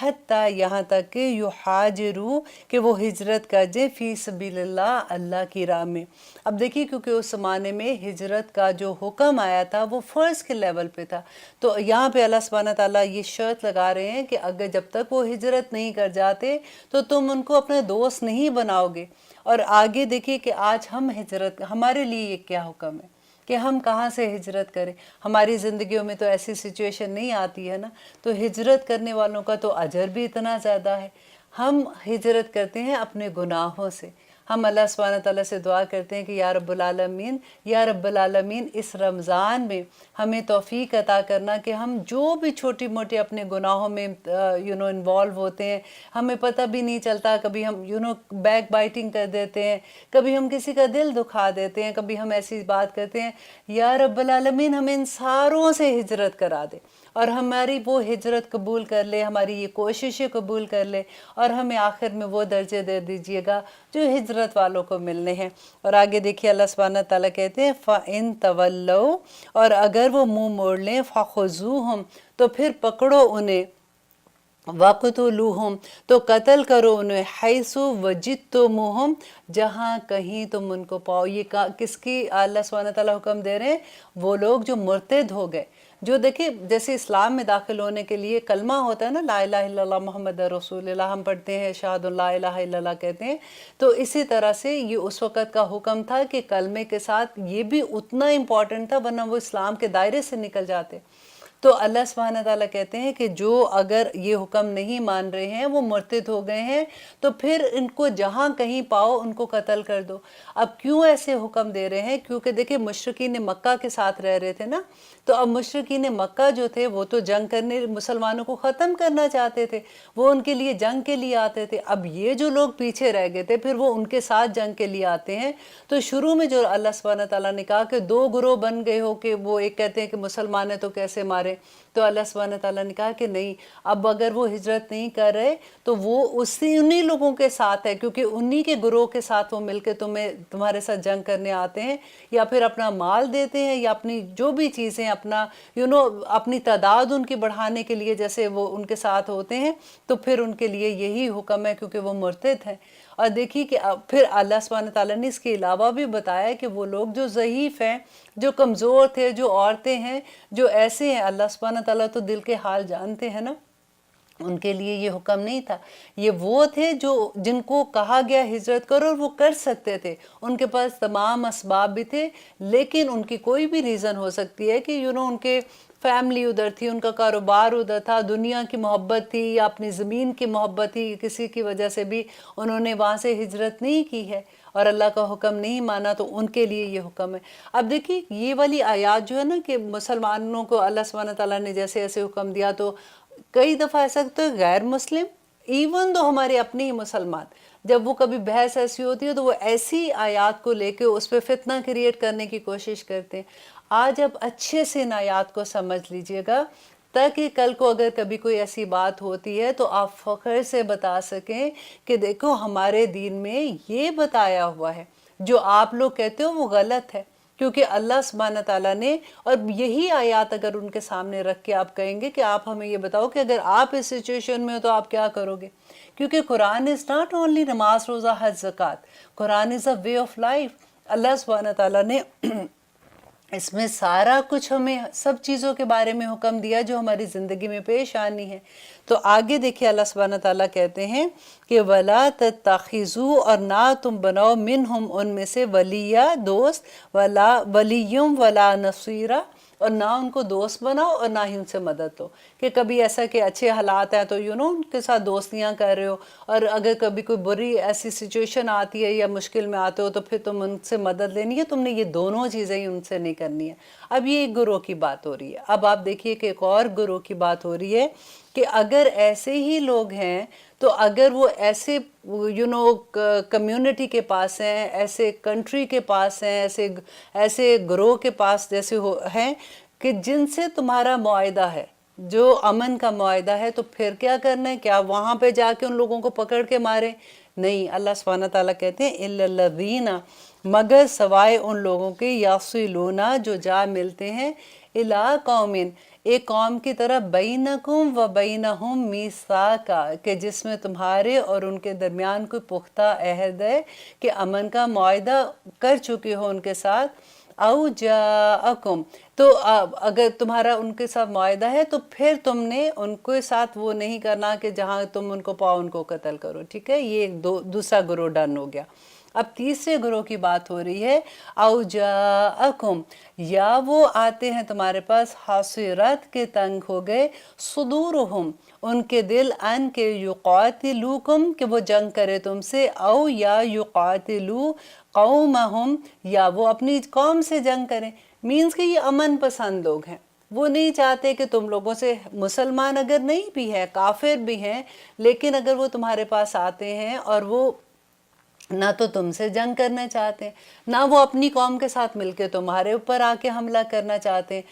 حتیٰ یہاں تک کہ یحاجروا کہ وہ ہجرت کر جائیں فی سبیل اللہ اللہ کی راہ میں۔ اب دیکھیے کیونکہ اس زمانے میں ہجرت کا جو حکم آیا تھا وہ فرض کے لیول پہ تھا، تو یہاں پہ اللہ سبحانہ تعالیٰ یہ شرط لگا رہے ہیں کہ اگر جب تک وہ ہجرت نہیں کر جاتے تو تم ان کو اپنے دوست نہیں بناؤ گے۔ اور آگے دیکھیے کہ آج ہم ہجرت، ہمارے لیے یہ کیا حکم ہے کہ ہم کہاں سے ہجرت کریں؟ ہماری زندگیوں میں تو ایسی سچویشن نہیں آتی ہے نا، تو ہجرت کرنے والوں کا تو اجر بھی اتنا زیادہ ہے۔ ہم ہجرت کرتے ہیں اپنے گناہوں سے۔ ہم اللہ سبحانہ تعالیٰ سے دعا کرتے ہیں کہ یا رب العالمین اس رمضان میں ہمیں توفیق عطا کرنا کہ ہم جو بھی چھوٹی موٹی اپنے گناہوں میں انوالو ہوتے ہیں، ہمیں پتہ بھی نہیں چلتا، کبھی ہم بیک بائٹنگ کر دیتے ہیں، کبھی ہم کسی کا دل دکھا دیتے ہیں، کبھی ہم ایسی بات کرتے ہیں، یا رب العالمین ہمیں ان ساروں سے ہجرت کرا دے اور ہماری وہ ہجرت قبول کر لے، ہماری یہ کوششیں قبول کر لے، اور ہمیں آخر میں وہ درجے دے دیجئے گا جو ہجرت والوں کو ملنے ہیں۔ اور آگے دیکھیے اللہ سبحانہ تعالیٰ کہتے ہیں فَإِن تَوَلَّوْا، اور اگر وہ منہ موڑ لیں فَخُذُوهُمْ تو پھر پکڑو انہیں، وَقْتُلُوهُمْ تو قتل کرو انہیں، حَيْثُ وَجِدتُّمُوهُمْ جہاں کہیں تم ان کو پاؤ۔ یہ کس کی اللہ سبحانہ تعالیٰ حکم دے رہے ہیں؟ وہ لوگ جو مرتد ہو گئے، جو دیکھیں جیسے اسلام میں داخل ہونے کے لیے کلمہ ہوتا ہے نا، لا الہ الا اللہ محمد رسول اللہ، ہم پڑھتے ہیں اشہد لا الہ الا اللہ کہتے ہیں، تو اسی طرح سے یہ اس وقت کا حکم تھا کہ کلمے کے ساتھ یہ بھی اتنا امپورٹنٹ تھا، ورنہ وہ اسلام کے دائرے سے نکل جاتے۔ تو اللہ سبحانہ تعالیٰ کہتے ہیں کہ جو اگر یہ حکم نہیں مان رہے ہیں، وہ مرتد ہو گئے ہیں، تو پھر ان کو جہاں کہیں پاؤ ان کو قتل کر دو۔ اب کیوں ایسے حکم دے رہے ہیں؟ کیونکہ دیکھیں مشرکین مکہ کے ساتھ رہ رہے تھے نا، تو اب مشرکین مکہ جو تھے وہ تو جنگ کرنے، مسلمانوں کو ختم کرنا چاہتے تھے، وہ ان کے لیے جنگ کے لیے آتے تھے۔ اب یہ جو لوگ پیچھے رہ گئے تھے پھر وہ ان کے ساتھ جنگ کے لیے آتے ہیں، تو شروع میں جو اللہ سبحانہ تعالیٰ نے کہا کہ دو گروہ بن گئے ہو، کہ وہ ایک کہتے ہیں کہ مسلمان ہیں تو کیسے مارے، تو اللہ سبحانہ تعالیٰ نے کہا کہ نہیں، اب اگر وہ ہجرت نہیں کر رہے تو وہ انہی لوگوں کے ساتھ ہے، کیونکہ انہی کے گروہ کے ساتھ وہ مل کے تمہارے ساتھ جنگ کرنے آتے ہیں، یا پھر اپنا مال دیتے ہیں، یا اپنی جو بھی چیزیں اپنا اپنی تعداد ان کی بڑھانے کے لیے جیسے وہ ان کے ساتھ ہوتے ہیں، تو پھر ان کے لیے یہی حکم ہے کیونکہ وہ مرتد ہیں۔ اور دیکھیے کہ پھر اللہ سبحانہ تعالیٰ نے اس کے علاوہ بھی بتایا کہ وہ لوگ جو ضعیف ہیں، جو کمزور تھے، جو عورتیں ہیں، جو ایسے ہیں، اللہ سبحانہ تعالیٰ تو دل کے حال جانتے ہیں نا، ان کے لیے یہ حکم نہیں تھا۔ یہ وہ تھے جن کو کہا گیا ہجرت کرو اور وہ کر سکتے تھے، ان کے پاس تمام اسباب بھی تھے، لیکن ان کی کوئی بھی ریزن ہو سکتی ہے کہ ان کے فیملی ادھر تھی، ان کا کاروبار ادھر تھا، دنیا کی محبت تھی یا اپنی زمین کی محبت تھی، کسی کی وجہ سے بھی انہوں نے وہاں سے ہجرت نہیں کی ہے اور اللہ کا حکم نہیں مانا، تو ان کے لیے یہ حکم ہے۔ اب دیکھیے یہ والی آیات جو ہے نا کہ مسلمانوں کو اللہ سبحانہ تعالیٰ نے جیسے ایسے حکم دیا، تو کئی دفعہ ایسا تو غیر مسلم ایون دو ہمارے اپنے ہی مسلمان، جب وہ کبھی بحث ایسی ہوتی ہے تو وہ ایسی آیات کو لے کے اس پہ فتنہ کریٹ کرنے کی کوشش کرتے ہیں۔ آج اب اچھے سے ان آیات کو سمجھ لیجئے گا، تاکہ کل کو اگر کبھی کوئی ایسی بات ہوتی ہے تو آپ فخر سے بتا سکیں کہ دیکھو ہمارے دین میں یہ بتایا ہوا ہے، جو آپ لوگ کہتے ہو وہ غلط ہے، کیونکہ اللہ سبحانہ تعالیٰ نے، اور یہی آیات اگر ان کے سامنے رکھ کے آپ کہیں گے کہ آپ ہمیں یہ بتاؤ کہ اگر آپ اس سچویشن میں ہو تو آپ کیا کرو گے، کیونکہ قرآن از ناٹ اونلی نماز روزہ حج زکوٰۃ، قرآن از اے وے آف لائف۔ اللہ سبحانہ تعالیٰ نے اس میں سارا کچھ ہمیں سب چیزوں کے بارے میں حکم دیا جو ہماری زندگی میں پیش آنی ہے۔ تو آگے دیکھیے اللہ سبحانہ تعالیٰ کہتے ہیں کہ وَلَا تَتَّخِذُوا اور نہ تم بناؤ منہم ان میں سے ولیہ دوست، وَلَا وَلِيٌّ وَلَا نَصِيرًا اور نہ ان کو دوست بناؤ اور نہ ہی ان سے مدد دو، کہ کبھی ایسا کہ اچھے حالات ہیں تو ان کے ساتھ دوستیاں کر رہے ہو، اور اگر کبھی کوئی بری ایسی سچویشن آتی ہے یا مشکل میں آتے ہو تو پھر تم ان سے مدد لینی ہے، تم نے یہ دونوں چیزیں ہی ان سے نہیں کرنی ہے۔ اب یہ ایک گروہ کی بات ہو رہی ہے۔ اب آپ دیکھیے کہ ایک اور گروہ کی بات ہو رہی ہے کہ اگر ایسے ہی لوگ ہیں تو اگر وہ ایسے کمیونٹی کے پاس ہیں، ایسے کنٹری کے پاس ہیں، ایسے گروہ کے پاس جیسے ہیں کہ جن سے تمہارا معاہدہ ہے، جو امن کا معاہدہ ہے، تو پھر کیا کرنا ہے؟ کیا وہاں پہ جا کے ان لوگوں کو پکڑ کے مارے؟ نہیں، اللہ سبحانہ تعالیٰ کہتے ہیں اِلَّا الَّذِينَ مگر سوائے ان لوگوں کے یَصِلُونَ جو جا ملتے ہیں، اِلَىٰ قَوْمٍ ایک قوم کی طرف بینکم و بینہم میثاقا کہ جس میں تمہارے اور ان کے درمیان کوئی پختہ عہد ہے کہ امن کا معاہدہ کر چکے ہو ان کے ساتھ، او جاءکم تو اگر تمہارا ان کے ساتھ معاہدہ ہے تو پھر تم نے ان کے ساتھ وہ نہیں کرنا کہ جہاں تم ان کو پاؤ ان کو قتل کرو، ٹھیک ہے، یہ دوسرا گروہ ڈن ہو گیا۔ اب تیسرے گروہ کی بات ہو رہی ہے، او جاءکم یا وہ آتے ہیں تمہارے پاس حاصرت کے تنگ ہو گئے صدورہم ان کے دل ان کے یقاتلوکم کہ وہ جنگ کرے تم سے، او یا یقاتلو قومہم یا وہ اپنی قوم سے جنگ کریں، مینز کہ یہ امن پسند لوگ ہیں، وہ نہیں چاہتے کہ تم لوگوں سے، مسلمان اگر نہیں بھی ہے، کافر بھی ہیں، لیکن اگر وہ تمہارے پاس آتے ہیں اور وہ نہ تو تم سے جنگ کرنا چاہتے ہیں، نہ وہ اپنی قوم کے ساتھ مل کے تمہارے اوپر آ کے حملہ کرنا چاہتے ہیں۔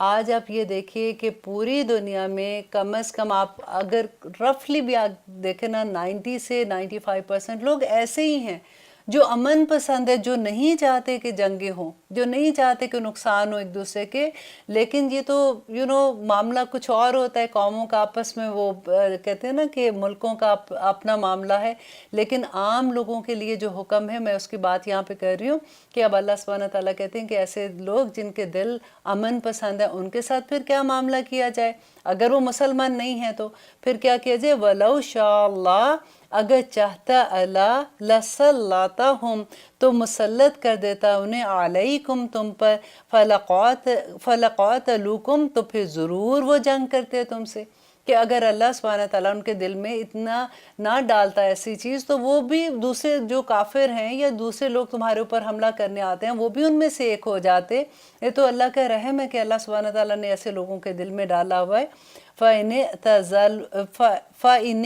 آج آپ یہ دیکھیے کہ پوری دنیا میں کم از کم آپ اگر رفلی بھی آپ دیکھیں نا 90 سے 95% لوگ ایسے ہی ہیں جو امن پسند ہے، جو نہیں چاہتے کہ جنگیں ہوں، جو نہیں چاہتے کہ نقصان ہو ایک دوسرے کے، لیکن یہ تو معاملہ کچھ اور ہوتا ہے، قوموں کا آپس میں وہ کہتے ہیں نا کہ ملکوں کا اپنا معاملہ ہے، لیکن عام لوگوں کے لیے جو حکم ہے میں اس کی بات یہاں پہ کر رہی ہوں کہ اب اللہ سبحانہ تعالیٰ کہتے ہیں کہ ایسے لوگ جن کے دل امن پسند ہے ان کے ساتھ پھر کیا معاملہ کیا جائے، اگر وہ مسلمان نہیں ہیں تو پھر کیا کیا جائے، وَلَوْ شَاءَ اللَّهُ اگر چاہتا اللہ لَسَلَّطَهُمْ تو مسلط کر دیتا انہیں علیکم تم پر، فَلَقَاتَلُوكُمْ تو پھر ضرور وہ جنگ کرتے تم سے، کہ اگر اللہ سبحانہ تعالیٰ ان کے دل میں اتنا نہ ڈالتا ایسی چیز تو وہ بھی دوسرے جو کافر ہیں یا دوسرے لوگ تمہارے اوپر حملہ کرنے آتے ہیں وہ بھی ان میں سے ایک ہو جاتے۔ یہ تو اللہ کا رحم ہے کہ اللہ سبحانہ تعالیٰ نے ایسے لوگوں کے دل میں ڈالا ہوا ہے۔ فَإِنِ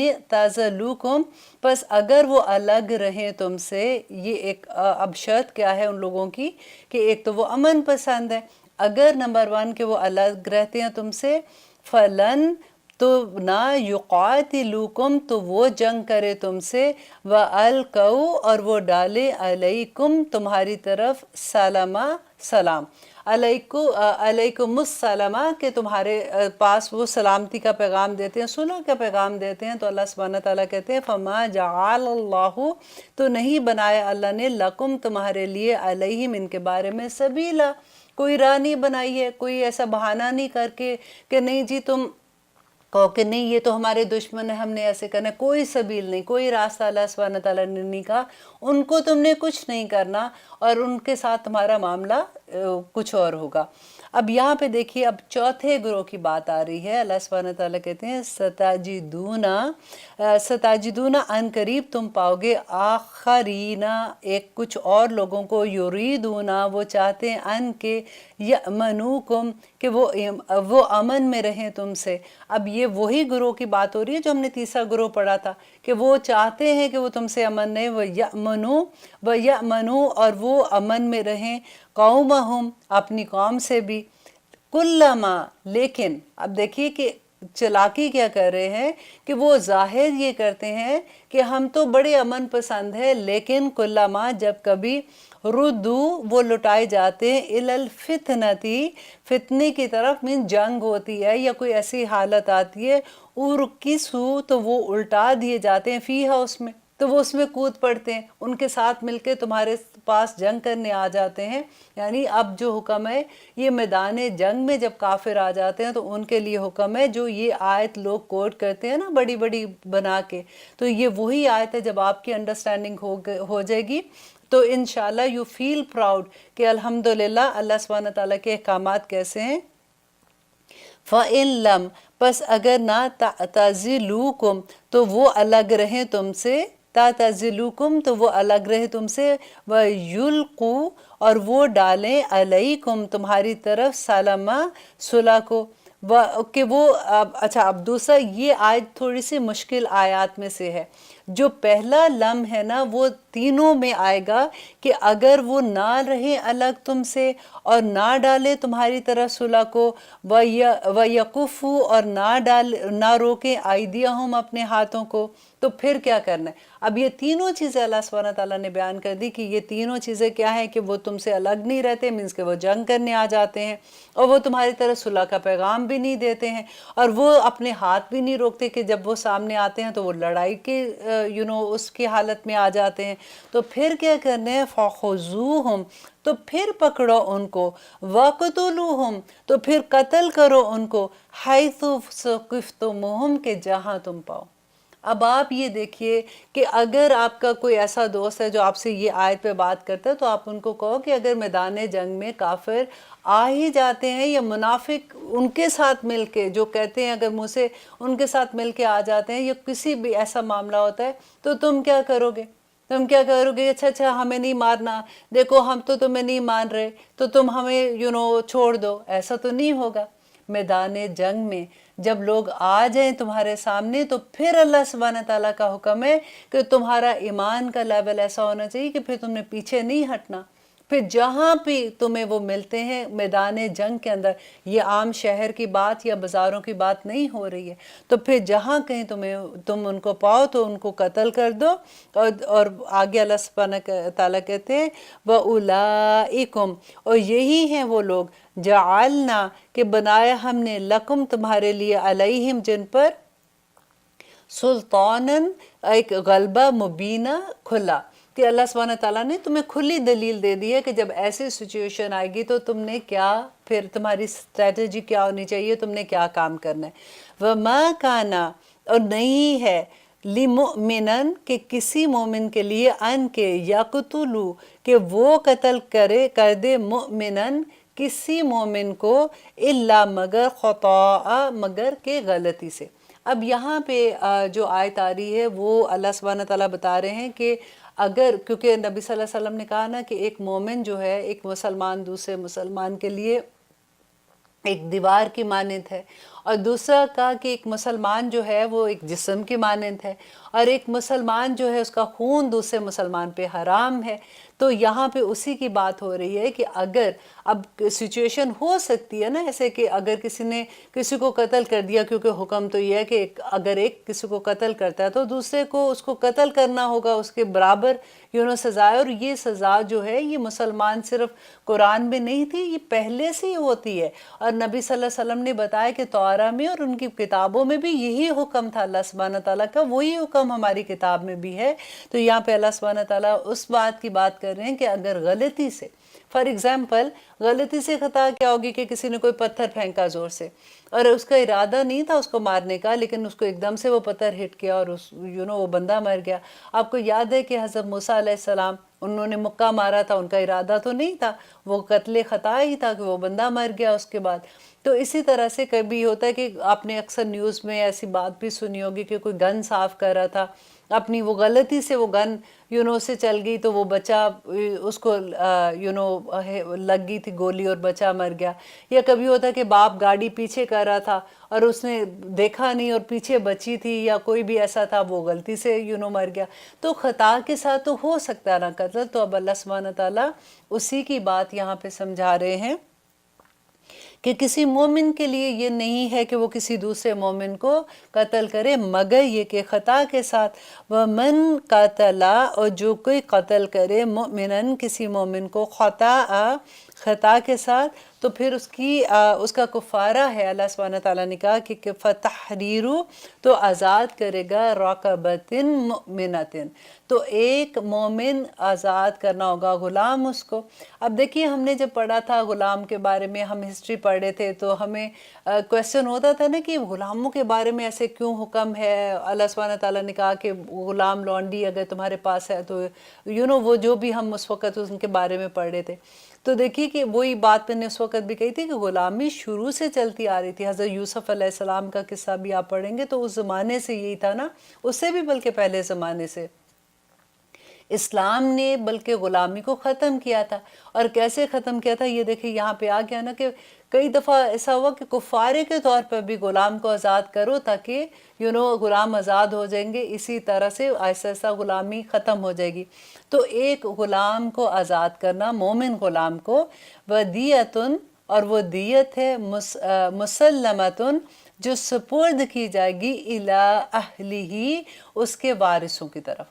اعْتَزَلُوكُمْ پس اگر وہ الگ رہیں تم سے، یہ ایک اب شرط کیا ہے ان لوگوں کی کہ ایک تو وہ امن پسند ہے، اگر نمبر 1 کہ وہ الگ رہتے ہیں تم سے، فَلَن تو نہ یقاتلوکم تو وہ جنگ کرے تم سے، وَأَلْقَوْا اور وہ ڈالے علیکم تمہاری طرف سلامہ سلام، علیکم السلامہ کہ تمہارے پاس وہ سلامتی کا پیغام دیتے ہیں، صلح کا پیغام دیتے ہیں، تو اللہ سبحانہ تعالیٰ کہتے ہیں فَمَا جَعَلَ اللَّهُ تو نہیں بنایا اللہ نے لَكُمْ تمہارے لیے علیہم ان کے بارے میں سبیلا، کوئی راہ نہیں بنائی ہے، کوئی ایسا بہانہ نہیں کر کے کہ نہیں جی تم کہو کہ نہیں یہ تو ہمارے دشمن ہیں ہم نے ایسے کرنا، کوئی سبیل نہیں، کوئی راستہ اللہ سبحانہ تعالیٰ نے نہیں کہا، ان کو تم نے کچھ نہیں کرنا اور ان کے ساتھ تمہارا معاملہ کچھ اور ہوگا۔ اب یہاں پہ دیکھیے اب چوتھے گروہ کی بات آ رہی ہے، اللہ سبحانہ تعالیٰ کہتے ہیں ستاجدون ان قریب تم پاؤ گے آخرین ایک کچھ اور لوگوں کو یریدون وہ چاہتے ہیں ان کے یأمنوکم کہ وہ امن میں رہیں تم سے۔ اب یہ وہی گروہ کی بات ہو رہی ہے جو ہم نے تیسرا گروہ پڑھا تھا کہ وہ چاہتے ہیں کہ وہ تم سے امن رہیں، وہ یأمنو اور وہ امن میں رہیں قومہم اپنی قوم سے بھی، کلما لیکن اب دیکھیے کہ چلاکی کیا کر رہے ہیں کہ وہ ظاہر یہ کرتے ہیں کہ ہم تو بڑے امن پسند ہیں، لیکن کلما جب کبھی ردو وہ لٹائے جاتے ہیں الی الفتنتی فتنے کی طرف، من جنگ ہوتی ہے یا کوئی ایسی حالت آتی ہے، ارکسو تو وہ الٹا دیے جاتے ہیں فیہا اس میں، تو وہ اس میں کود پڑتے ہیں، ان کے ساتھ مل کے تمہارے پاس جنگ کرنے آ جاتے ہیں۔ یعنی اب جو حکم ہے یہ میدان جنگ میں جب کافر آ جاتے ہیں تو ان کے لیے حکم ہے جو یہ آیت لوگ کوٹ کرتے ہیں نا بڑی بڑی بنا کے، تو یہ وہی آیت ہے جب آپ کی انڈرسٹینڈنگ ہو جائے گی تو انشاءاللہ یو فیل پراؤڈ کہ الحمدللہ اللہ سبحانہ تعالیٰ کے احکامات کیسے ہیں۔ فَإِن لَمْ پس اگر نہ تعتزلوکم تو وہ الگ رہیں تم سے، تعتزلوکم تو وہ الگ رہے تم سے، وَيُلْقُوا اور وہ ڈالیں علیکم تمہاری طرف سلامہ صلح کو، کہ وہ اچھا اب دوسرا یہ آیت تھوڑی سی مشکل آیات میں سے ہے، جو پہلا لم ہے نا وہ تینوں میں آئے گا کہ اگر وہ نہ رہیں الگ تم سے اور نہ ڈالے تمہاری طرف صلح کو، وَيَقُفُوا اور نہ روکیں ایدیہم اپنے ہاتھوں کو، تو پھر کیا کرنا ہے؟ اب یہ تینوں چیزیں اللہ سبحانہ تعالیٰ نے بیان کر دی کہ یہ تینوں چیزیں کیا ہیں کہ وہ تم سے الگ نہیں رہتے، مینس کہ وہ جنگ کرنے آ جاتے ہیں، اور وہ تمہاری طرف صلح کا پیغام بھی نہیں دیتے ہیں، اور وہ اپنے ہاتھ بھی نہیں روکتے کہ جب وہ سامنے آتے ہیں تو وہ لڑائی کے اس کی حالت میں آ جاتے ہیں۔ تو پھر کیا کرنا ہے؟ فَخُذُوهُمْ، تو پھر پکڑو ان کو، وَقْتُلُوهُمْ، تو پھر قتل کرو ان کو، حَيْثُ ثَقِفْتُمُوهُمْ، کہ جہاں تم پاؤ۔ اب آپ یہ دیکھیے کہ اگر آپ کا کوئی ایسا دوست ہے جو آپ سے یہ آیت پہ بات کرتا ہے تو آپ ان کو کہو کہ اگر میدان جنگ میں کافر آ ہی جاتے ہیں یا منافق ان کے ساتھ مل کے جو کہتے ہیں اگر منہ سے ان کے ساتھ مل کے آ جاتے ہیں یا کسی بھی ایسا معاملہ ہوتا ہے تو تم کیا کرو گے؟ تم کیا کرو گے؟ اچھا ہمیں نہیں مارنا، دیکھو ہم تو تمہیں نہیں مان رہے تو تم ہمیں چھوڑ دو، ایسا تو نہیں ہوگا۔ میدان جنگ میں جب لوگ آ جائیں تمہارے سامنے تو پھر اللہ سبحانہ تعالیٰ کا حکم ہے کہ تمہارا ایمان کا لیول ایسا ہونا چاہیے کہ پھر تم نے پیچھے نہیں ہٹنا، پھر جہاں بھی تمہیں وہ ملتے ہیں میدان جنگ کے اندر، یہ عام شہر کی بات یا بازاروں کی بات نہیں ہو رہی ہے، تو پھر جہاں کہیں تم ان کو پاؤ تو ان کو قتل کر دو۔ اور آگے اللہ سبحانہ تعالیٰ کہتے ہیں وَأُولَئِكُمْ، اور یہی ہیں وہ لوگ جعلنا، کہ بنایا ہم نے لکم تمہارے لیے علیہم جن پر سلطاناً، ایک غلبہ مبینہ کھلا، کہ اللہ سبحانہ تعالیٰ نے تمہیں کھلی دلیل دے دی ہے کہ جب ایسی سچویشن آئے گی تو تم نے کیا، پھر تمہاری اسٹریٹجی کیا ہونی چاہیے، تم نے کیا کام کرنا ہے۔ وَمَا كَانَ، اور نہیں ہے، لِمُؤْمِنًا، کہ کسی مومن کے لیے، ان کے یقتلوا، کہ وہ قتل کر دے، مؤمناً، کسی مومن کو، الا، مگر، خطاء، مگر کہ غلطی سے۔ اب یہاں پہ جو آیت آ رہی ہے وہ اللہ سبحانہ تعالیٰ بتا رہے ہیں کہ اگر، کیونکہ نبی صلی اللہ علیہ وسلم نے کہا نا کہ ایک مومن جو ہے، ایک مسلمان دوسرے مسلمان کے لیے ایک دیوار کی مانند ہے، اور دوسرا کہا کہ ایک مسلمان جو ہے وہ ایک جسم کی مانند ہے، اور ایک مسلمان جو ہے اس کا خون دوسرے مسلمان پہ حرام ہے۔ تو یہاں پہ اسی کی بات ہو رہی ہے کہ اگر اب سچویشن ہو سکتی ہے نا ایسے کہ اگر کسی نے کسی کو قتل کر دیا، کیونکہ حکم تو یہ ہے کہ اگر ایک کسی کو قتل کرتا ہے تو دوسرے کو اس کو قتل کرنا ہوگا، اس کے برابر سزا ہے، اور یہ سزا جو ہے یہ مسلمان صرف قرآن میں نہیں تھی، یہ پہلے سے ہی ہوتی ہے، اور نبی صلی اللہ علیہ وسلم نے بتایا کہ توراہ میں اور ان کی کتابوں میں بھی یہی حکم تھا اللہ سبحانہ تعالیٰ کا، وہی حکم ہماری کتاب میں بھی ہے۔ تو یہاں پہ اللہ سبحانہ تعالیٰ اس بات کی بات کر رہے ہیں کہ اگر غلطی سے، فار ایگزامپل غلطی سے خطا کیا ہوگی کہ کسی نے کوئی پتھر پھینکا زور سے، اور اس کا ارادہ نہیں تھا اس کو مارنے کا، لیکن اس کو ایک دم سے وہ پتھر ہٹ کیا اور وہ بندہ مر گیا۔ آپ کو یاد ہے کہ حضرت موسیٰ علیہ السلام، انہوں نے مکہ مارا تھا، ان کا ارادہ تو نہیں تھا، وہ قتل خطا ہی تھا کہ وہ بندہ مر گیا اس کے بعد۔ تو اسی طرح سے کبھی ہوتا ہے کہ آپ نے اکثر نیوز میں ایسی بات بھی سنی ہوگی کہ کوئی گن صاف کر رہا تھا، اپنی وہ غلطی سے وہ گن سے چل گئی تو وہ بچہ اس کو لگ گئی تھی گولی اور بچہ مر گیا۔ یا کبھی ہوتا ہے کہ باپ گاڑی پیچھے کر رہا تھا اور اس نے دیکھا نہیں اور پیچھے بچی تھی، یا کوئی بھی ایسا تھا وہ غلطی سے مر گیا۔ تو خطا کے ساتھ تو ہو سکتا ہے نا قتل، تو اب اللہ سبحانہ تعالیٰ اسی کی بات یہاں پہ سمجھا رہے ہیں کہ کسی مومن کے لیے یہ نہیں ہے کہ وہ کسی دوسرے مومن کو قتل کرے مگر یہ کہ خطا کے ساتھ۔ وَمَن قَتَلَ، اور جو کوئی قتل کرے، مؤمناً، کسی مومن کو، خطا کے ساتھ، تو پھر اس کا کفارہ ہے، اللہ سبحانہ تعالیٰ نے کہا کہ فَتَحْرِيرُ، تو آزاد کرے گا، رَقَبَةٍ مُؤْمِنَةٍ، تو ایک مومن آزاد کرنا ہوگا، غلام اس کو۔ اب دیکھیے ہم نے جب پڑھا تھا غلام کے بارے میں، ہم ہسٹری پڑھے تھے تو ہمیں کویسچن ہوتا تھا نا کہ غلاموں کے بارے میں ایسے کیوں حکم ہے؟ اللہ سبحانہ تعالیٰ نے کہا کہ غلام لونڈی اگر تمہارے پاس ہے تو وہ جو بھی ہم اس وقت ان کے بارے میں پڑھ رہے تھے، تو دیکھیے کہ وہی بات میں نے اس وقت بھی کہی تھی کہ غلامی شروع سے چلتی آ رہی تھی۔ حضرت یوسف علیہ السلام کا قصہ بھی آپ پڑھیں گے تو اس زمانے سے یہی تھا نا، اس سے بھی بلکہ پہلے زمانے سے اسلام نے بلکہ غلامی کو ختم کیا تھا۔ اور کیسے ختم کیا تھا یہ دیکھیں یہاں پہ آ گیا نا کہ کئی دفعہ ایسا ہوا کہ کفارے کے طور پر بھی غلام کو آزاد کرو تاکہ غلام آزاد ہو جائیں گے، اسی طرح سے ایسا ایسا غلامی ختم ہو جائے گی۔ تو ایک غلام کو آزاد کرنا، مومن غلام کو، ودیتن، اور وہ دیت ہے، مسلمتن، جو سپرد کی جائے گی الا اہلہ، اس کے وارثوں کی طرف،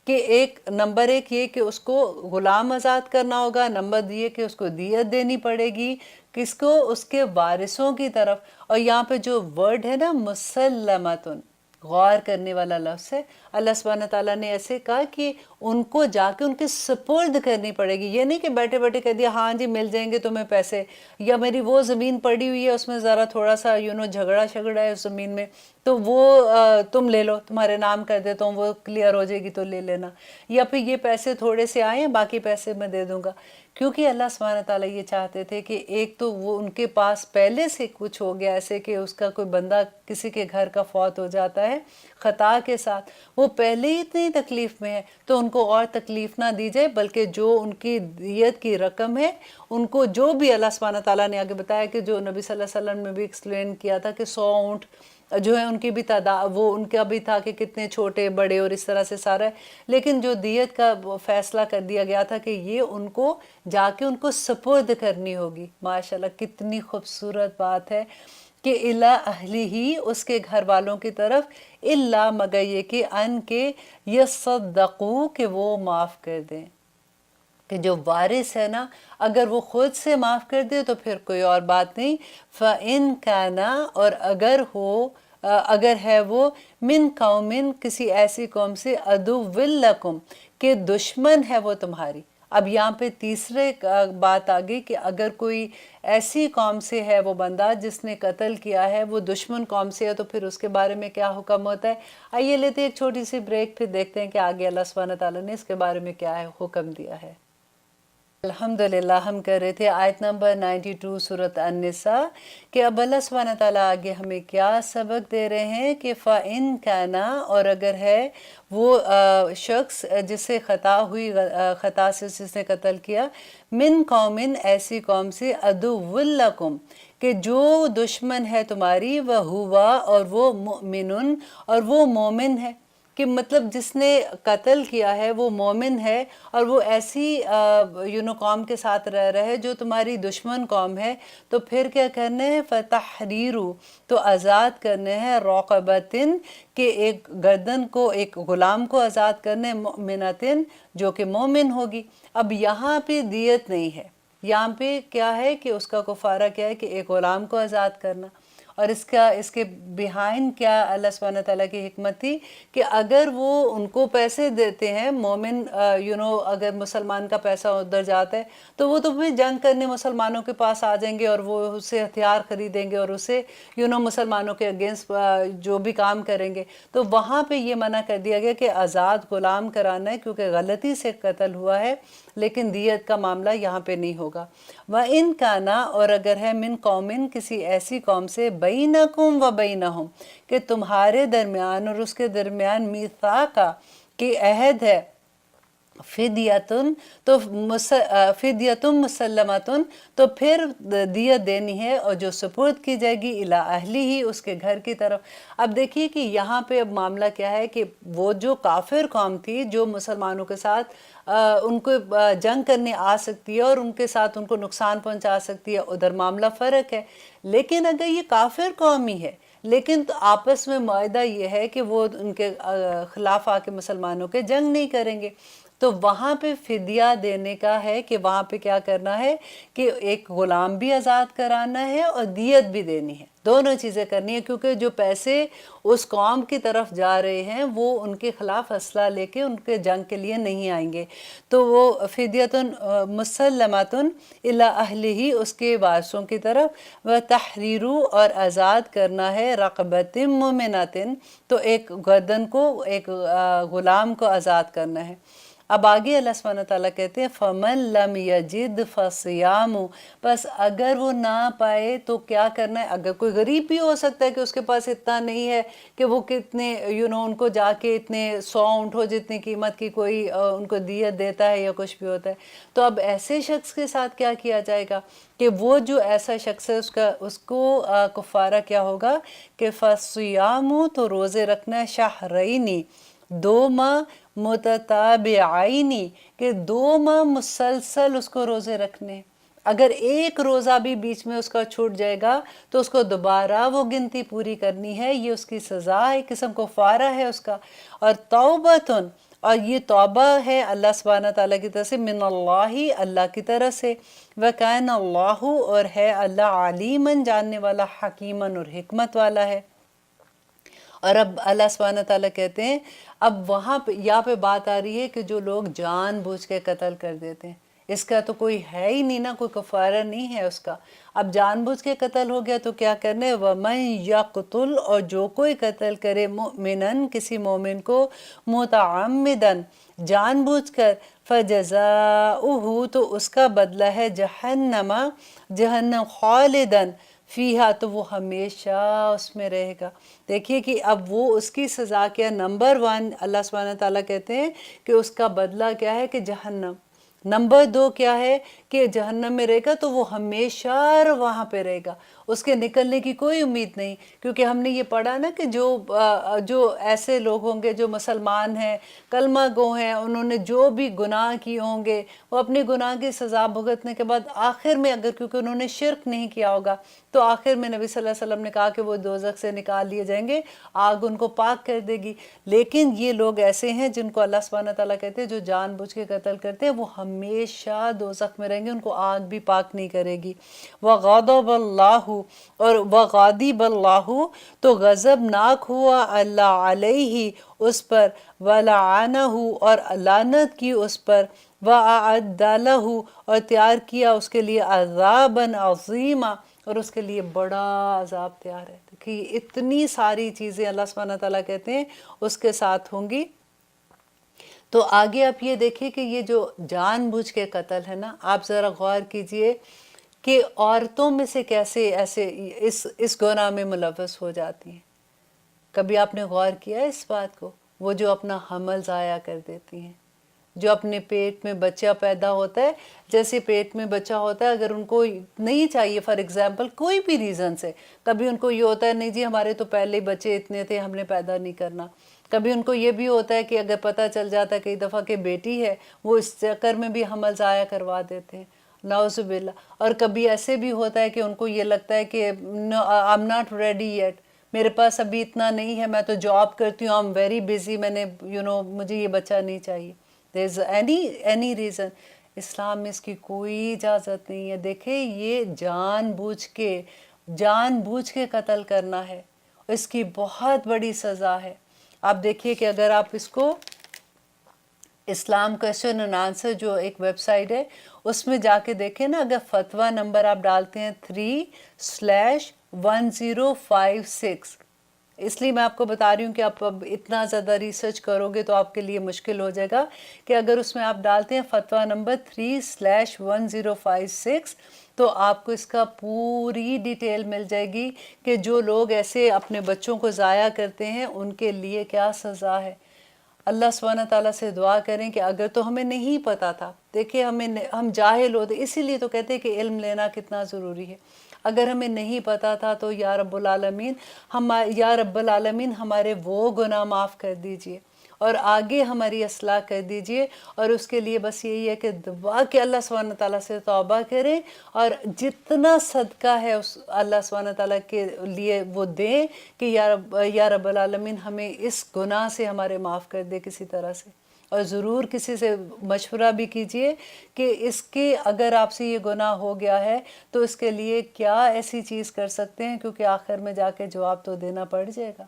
کہ ایک نمبر ایک یہ کہ اس کو غلام آزاد کرنا ہوگا، نمبر یہ کہ اس کو دیت دینی پڑے گی، کس کو؟ اس کے وارثوں کی طرف۔ اور یہاں پہ جو ورڈ ہے نا مسلمتن، غور کرنے والا لفظ ہے، اللہ سبحانہ تعالیٰ نے ایسے کہا کہ ان کو جا کے ان کے سپرد کرنی پڑے گی، یہ نہیں کہ بیٹھے بیٹھے کہہ دیا ہاں جی مل جائیں گے تمہیں پیسے، یا میری وہ زمین پڑی ہوئی ہے اس میں ذرا تھوڑا سا جھگڑا ہے اس زمین میں تو وہ تم لے لو، تمہارے نام کر دیتا ہوں، وہ کلیئر ہو جائے گی تو لے لینا، یا پھر یہ پیسے تھوڑے سے آئے ہیں باقی پیسے میں دے دوں گا، کیونکہ اللہ سبحانہ تعالیٰ یہ چاہتے تھے کہ ایک تو وہ ان کے پاس پہلے سے کچھ ہو گیا ایسے کہ اس کا کوئی بندہ کسی کے گھر کا فوت ہو جاتا ہے خطا کے ساتھ، وہ پہلے ہی اتنی تکلیف میں ہے تو ان کو اور تکلیف نہ دی جائے، بلکہ جو ان کی دیت کی رقم ہے ان کو جو بھی اللہ سبحانہ تعالیٰ نے آگے بتایا کہ جو نبی صلی اللہ علیہ وسلم نے بھی ایکسپلین کیا تھا کہ 100 اونٹ جو ہے ان کی بھی تعداد، وہ ان کا بھی تھا کہ کتنے چھوٹے بڑے اور اس طرح سے سارا ہے، لیکن جو دیت کا فیصلہ کر دیا گیا تھا کہ یہ ان کو جا کے ان کو سپرد کرنی ہوگی۔ ماشاءاللہ کتنی خوبصورت بات ہے کہ الا اہلہ، اس کے گھر والوں کی طرف، الا مگر یہ کہ ان کے یصدقوا، کہ وہ معاف کر دیں، کہ جو وارث ہے نا اگر وہ خود سے معاف کر دے تو پھر کوئی اور بات نہیں، فَإِن كَانَ، اور اگر ہے وہ من قوم، کسی ایسی قوم سے، عدو لکم، کہ دشمن ہے وہ تمہاری۔ اب یہاں پہ تیسرے بات آ گئی کہ اگر کوئی ایسی قوم سے ہے وہ بندہ جس نے قتل کیا ہے، وہ دشمن قوم سے ہے، تو پھر اس کے بارے میں کیا حکم ہوتا ہے؟ آئیے لیتے ہیں ایک چھوٹی سی بریک، پھر دیکھتے ہیں کہ آگے اللہ سبحانہ تعالیٰ نے اس کے بارے میں کیا ہے حکم دیا ہے۔ الحمدللہ ہم کر رہے تھے آیت نمبر 92 سورۃ النساء کہ اب اللہ سبحانہ تعالیٰ آگے ہمیں کیا سبق دے رہے ہیں کہ فَإِن كَانَ، اور اگر ہے وہ شخص جس سے خطا ہوئی، خطا سے جس نے قتل کیا، من قوم، ایسی قوم سے، عدو لکم، کہ جو دشمن ہے تمہاری، وَهُوَ، اور وہ مؤمن، اور وہ مومن ہے، کہ مطلب جس نے قتل کیا ہے وہ مومن ہے اور وہ ایسی قوم کے ساتھ رہ رہا ہے جو تمہاری دشمن قوم ہے، تو پھر کیا کرنے ہے؟ فَتَحْرِيرُ، تو آزاد کرنے ہیں، رَقَبَةٍ، کہ ایک گردن کو، ایک غلام کو آزاد کرنے، مؤمنۃ، جو کہ مومن ہوگی۔ اب یہاں پہ دیت نہیں ہے، یہاں پہ کیا ہے کہ اس کا کفارہ کیا ہے کہ ایک غلام کو آزاد کرنا، اور اس کے بیہائنڈ کیا اللہ سبحانہ تعالیٰ کی حکمت تھی کہ اگر وہ ان کو پیسے دیتے ہیں، مومن اگر مسلمان کا پیسہ ادھر جاتا ہے تو وہ تو پھر جنگ کرنے مسلمانوں کے پاس آ جائیں گے اور وہ اس سے ہتھیار خریدیں گے اور اسے مسلمانوں کے اگینسٹ جو بھی کام کریں گے، تو وہاں پہ یہ منع کر دیا گیا کہ آزاد غلام کرانا ہے کیونکہ غلطی سے قتل ہوا ہے، لیکن دیت کا معاملہ یہاں پہ نہیں ہوگا۔ وَإِن كَانَ، اور اگر ہے من قوم، کسی ایسی قوم سے، بَيْنَكُمْ وَبَيْنَهُمْ، کہ تمہارے درمیان اور اس کے درمیان میثاق، کہ عہد ہے، فدیتن، تو فدیتن مسلمتن، تو پھر دیت دینی ہے اور جو سپرد کی جائے گی الی اہلہ، اس کے گھر کی طرف۔ اب دیکھیے کہ یہاں پہ اب معاملہ کیا ہے کہ وہ جو کافر قوم تھی جو مسلمانوں کے ساتھ ان کو جنگ کرنے آ سکتی ہے اور ان کے ساتھ ان کو نقصان پہنچا سکتی ہے، ادھر معاملہ فرق ہے، لیکن اگر یہ کافر قوم ہی ہے لیکن آپس میں معاہدہ یہ ہے کہ وہ ان کے خلاف آ کے مسلمانوں کے جنگ نہیں کریں گے، تو وہاں پہ فدیہ دینے کا ہے کہ وہاں پہ کیا کرنا ہے کہ ایک غلام بھی آزاد کرانا ہے اور دیت بھی دینی ہے، دونوں چیزیں کرنی ہے، کیونکہ جو پیسے اس قوم کی طرف جا رہے ہیں وہ ان کے خلاف اسلحہ لے کے ان کے جنگ کے لیے نہیں آئیں گے، تو وہ فدیتن مسلمتن الی اہلہ، اس کے وارثوں کی طرف، وتحریر، اور آزاد کرنا ہے، رقبۃ مؤمنۃ، تو ایک گردن کو، ایک غلام کو آزاد کرنا ہے۔ اب آگے اللہ سبحانہ تعالیٰ کہتے ہیں فَمَن لَمْ يَجِدْ فَصِيَامُ، بس اگر وہ نہ پائے تو کیا کرنا ہے؟ اگر کوئی غریب بھی ہو سکتا ہے کہ اس کے پاس اتنا نہیں ہے کہ وہ کتنے ان کو جا کے اتنے 100 اونٹ ہو جتنی قیمت کی کوئی ان کو دیت دیتا ہے یا کچھ بھی ہوتا ہے، تو اب ایسے شخص کے ساتھ کیا کیا جائے گا کہ وہ جو ایسا شخص ہے اس کو کفارہ کیا ہوگا کہ فَصِيَامُ، تو روزے رکھنا ہے، شہرین، 2 ماہ، متتابعین، کہ 2 ماہ مسلسل اس کو روزے رکھنے، اگر ایک روزہ بھی بیچ میں اس کا چھوٹ جائے گا تو اس کو دوبارہ وہ گنتی پوری کرنی ہے، یہ اس کی سزا ہے، ایک قسم کو فارہ ہے اس کا۔ اور توبتن، اور یہ توبہ ہے اللہ سبحانہ تعالیٰ کی طرف سے، من اللہ، اللہ کی طرف سے، وَكَانَ اللَّهُ، اور ہے اللہ علیماً، جاننے والا، حکیماً، اور حکمت والا ہے۔ اور اب اللہ سبحانہ تعالیٰ کہتے ہیں، اب وہاں پہ یہاں پہ بات آ رہی ہے کہ جو لوگ جان بوجھ کے قتل کر دیتے ہیں، اس کا تو کوئی ہے ہی نہیں نا، کوئی کفارہ نہیں ہے اس کا۔ اب جان بوجھ کے قتل ہو گیا تو کیا کرنے، وَمَن يَقْتُلْ، اور جو کوئی قتل کرے، مؤمناً، کسی مومن کو، متعمداً، جان بوجھ کر، فَجَزَاؤُهُ، تو اس کا بدلہ ہے، جہنم، جہنم، خالداً فیہا، تو وہ ہمیشہ اس میں رہے گا۔ دیکھیے کہ اب وہ اس کی سزا کیا، نمبر 1 اللہ سبحانہ تعالیٰ کہتے ہیں کہ اس کا بدلہ کیا ہے کہ جہنم، نمبر 2 کیا ہے کہ جہنم میں رہے گا تو وہ ہمیشہ وہاں پہ رہے گا، اس کے نکلنے کی کوئی امید نہیں۔ کیونکہ ہم نے یہ پڑھا نا کہ جو ایسے لوگ ہوں گے جو مسلمان ہیں، کلمہ گو ہیں، انہوں نے جو بھی گناہ کیے ہوں گے، وہ اپنے گناہ کی سزا بھگتنے کے بعد آخر میں، اگر کیونکہ انہوں نے شرک نہیں کیا ہوگا، تو آخر میں نبی صلی اللہ علیہ وسلم نے کہا کہ وہ دوزخ سے نکال لیے جائیں گے، آگ ان کو پاک کر دے گی۔ لیکن یہ لوگ ایسے ہیں جن کو اللہ سبحانہ تعالیٰ کہتے ہیں جو جان بوجھ کے قتل کرتے ہیں، وہ ہمیشہ دوزخ میں رہیں گے، ان کو آگ بھی پاک نہیں کرے گی۔ وَغَضَبَ اللَّهُ، اور وَغَاضِبَ اللَّهُ، تو غضب ناک ہوا اللہ علیہ، اس پر، وَلَعَنَهُ، اور لعنت کی اس پر، وَأَعَدَّ لَهُ، اور تیار کیا اس کے لیے، عذابًا عظیما، اور اس کے لیے بڑا عذاب تیار ہے۔ دیکھیے اتنی ساری چیزیں اللہ سبحانہ تعالیٰ کہتے ہیں اس کے ساتھ ہوں گی۔ تو آگے آپ یہ دیکھیے کہ یہ جو جان بوجھ کے قتل ہے نا، آپ ذرا غور کیجئے کہ عورتوں میں سے کیسے ایسے اس گناہ میں ملوث ہو جاتی ہیں۔ کبھی آپ نے غور کیا ہے اس بات کو؟ وہ جو اپنا حمل ضائع کر دیتی ہیں، جو اپنے پیٹ میں بچہ پیدا ہوتا ہے، جیسے پیٹ میں بچہ ہوتا ہے، اگر ان کو نہیں چاہیے، فار ایگزامپل کوئی بھی ریزن سے، کبھی ان کو یہ ہوتا ہے نہیں جی ہمارے تو پہلے بچے اتنے تھے، ہم نے پیدا نہیں کرنا۔ کبھی ان کو یہ بھی ہوتا ہے کہ اگر پتہ چل جاتا ہے کئی دفعہ کہ بیٹی ہے، وہ اس چکر میں بھی حمل ضائع کروا دیتے ہیں، نعوذ باللہ۔ اور کبھی ایسے بھی ہوتا ہے کہ ان کو یہ لگتا ہے کہ I'm not ready yet، میرے پاس ابھی اتنا نہیں ہے، میں تو جاب کرتی ہوں، I'm very busy، میں نے مجھے یہ بچہ نہیں چاہیے۔ there's any reason، اسلام میں اس کی کوئی اجازت نہیں ہے۔ دیکھیں یہ جان بوجھ کے قتل کرنا ہے، اس کی بہت بڑی سزا ہے۔ آپ دیکھیے کہ اگر آپ اس کو اسلام کویسچن اینڈ آنسر جو ایک ویب سائٹ ہے اس میں جا کے دیکھیں نا، اگر فتویٰ نمبر آپ ڈالتے ہیں 3/1056، اس لیے میں آپ کو بتا رہی ہوں کہ آپ اب اتنا زیادہ ریسرچ کرو گے تو آپ کے لیے مشکل ہو جائے گا، کہ اگر اس میں آپ ڈالتے ہیں فتویٰ نمبر 3/1056 تو آپ کو اس کا پوری ڈیٹیل مل جائے گی کہ جو لوگ ایسے اپنے بچوں کو ضائع کرتے ہیں ان کے لیے کیا سزا ہے۔ اللہ سبحانہ تعالیٰ سے دعا کریں کہ اگر تو ہمیں نہیں پتا تھا، دیکھیں ہم جاہل ہوتے، اسی لیے تو کہتے ہیں کہ علم لینا کتنا ضروری ہے۔ اگر ہمیں نہیں پتا تھا تو یا رب العالمین ہمارے وہ گناہ معاف کر دیجئے اور آگے ہماری اصلاح کر دیجئے، اور اس کے لیے بس یہی ہے کہ دعا کہ اللہ سبحانہ تعالیٰ سے توبہ کریں اور جتنا صدقہ ہے اس اللہ سبحانہ تعالیٰ کے لیے وہ دیں کہ یا رب العالمین ہمیں اس گناہ سے ہمارے معاف کر دے کسی طرح سے۔ اور ضرور کسی سے مشورہ بھی کیجئے کہ اس کے اگر آپ سے یہ گناہ ہو گیا ہے تو اس کے لیے کیا ایسی چیز کر سکتے ہیں، کیونکہ آخر میں جا کے جواب تو دینا پڑ جائے گا۔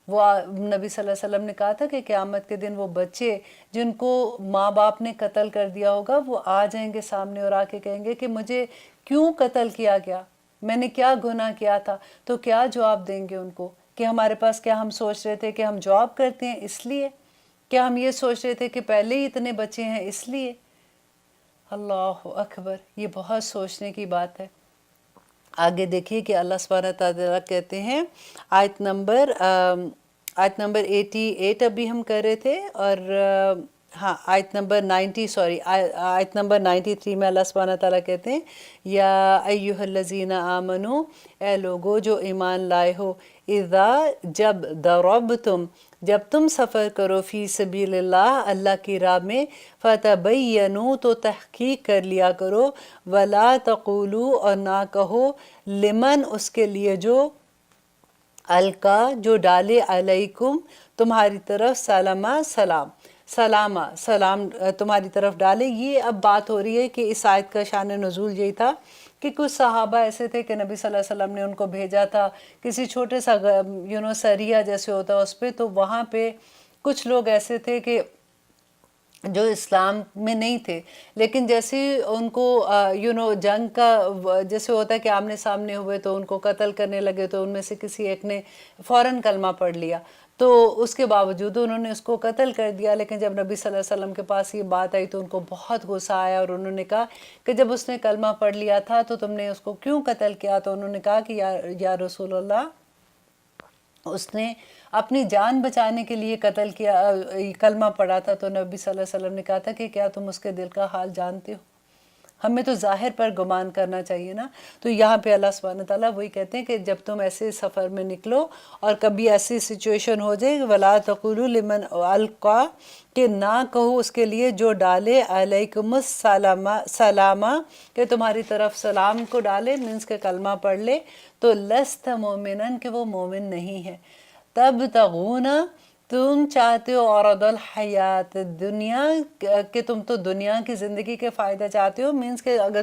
وہ نبی صلی اللہ علیہ وسلم نے کہا تھا کہ قیامت کے دن وہ بچے جن کو ماں باپ نے قتل کر دیا ہوگا وہ آ جائیں گے سامنے اور آ کے کہیں گے کہ مجھے کیوں قتل کیا گیا، میں نے کیا گناہ کیا تھا؟ تو کیا جواب دیں گے ان کو کہ ہمارے پاس کیا ہم سوچ رہے تھے کہ ہم جاب کرتے ہیں اس لیے؟ کیا ہم یہ سوچ رہے تھے کہ پہلے ہی اتنے بچے ہیں اس لیے؟ اللہ اکبر، یہ بہت سوچنے کی بات ہے۔ آگے دیکھیے کہ اللہ سبحانہ تعالیٰ کہتے ہیں آیت نمبر 88 ابھی ہم کر رہے تھے، اور ہاں آیت نمبر 93 میں اللہ سبحانہ تعالیٰ کہتے ہیں یا ایھا الذین آمنو، اے لوگو جو ایمان لائے ہو، اذا جب ضربتم جب تم سفر کرو فی سبیل اللہ اللہ کی راہ میں فتبینوا تو تحقیق کر لیا کرو ولا تقولوا اور نہ کہو لمن اس کے لیے جو القا جو ڈالے علیکم تمہاری طرف سلام تمہاری طرف ڈالے. یہ اب بات ہو رہی ہے کہ اس آیت کا شان نزول یہی تھا کہ کچھ صحابہ ایسے تھے کہ نبی صلی اللہ علیہ وسلم نے ان کو بھیجا تھا کسی چھوٹے سا سریہ جیسے ہوتا اس پہ، تو وہاں پہ کچھ لوگ ایسے تھے کہ جو اسلام میں نہیں تھے، لیکن جیسے ان کو جنگ کا جیسے ہوتا ہے کہ آمنے سامنے ہوئے تو ان کو قتل کرنے لگے، تو ان میں سے کسی ایک نے فوراً کلمہ پڑھ لیا، تو اس کے باوجود انہوں نے اس کو قتل کر دیا. لیکن جب نبی صلی اللہ علیہ وسلم کے پاس یہ بات آئی تو ان کو بہت غصہ آیا، اور انہوں نے کہا کہ جب اس نے کلمہ پڑھ لیا تھا تو تم نے اس کو کیوں قتل کیا؟ تو انہوں نے کہا کہ یا رسول اللہ، اس نے اپنی جان بچانے کے لیے قتل کیا، کلمہ پڑھا تھا. تو نبی صلی اللہ علیہ وسلم نے کہا تھا کہ کیا تم اس کے دل کا حال جانتے ہو؟ ہمیں تو ظاہر پر گمان کرنا چاہیے نا. تو یہاں پہ اللہ سبحانہ تعالیٰ وہی کہتے ہیں کہ جب تم ایسے سفر میں نکلو اور کبھی ایسی سچویشن ہو جائے وَلَا تَقُولُوا لِمَنْ أَلْقَى کہ نہ کہو اس کے لیے جو ڈالے علیکم السلام کہ تمہاری طرف سلام کو ڈالے، مینس کہ کلمہ پڑھ لے، تو لست مومنن کہ وہ مومن نہیں ہے. تبتغون تم چاہتے ہو عرض الحیات دنیا کہ تم تو دنیا کی زندگی کے فائدہ چاہتے ہو، مینس کہ اگر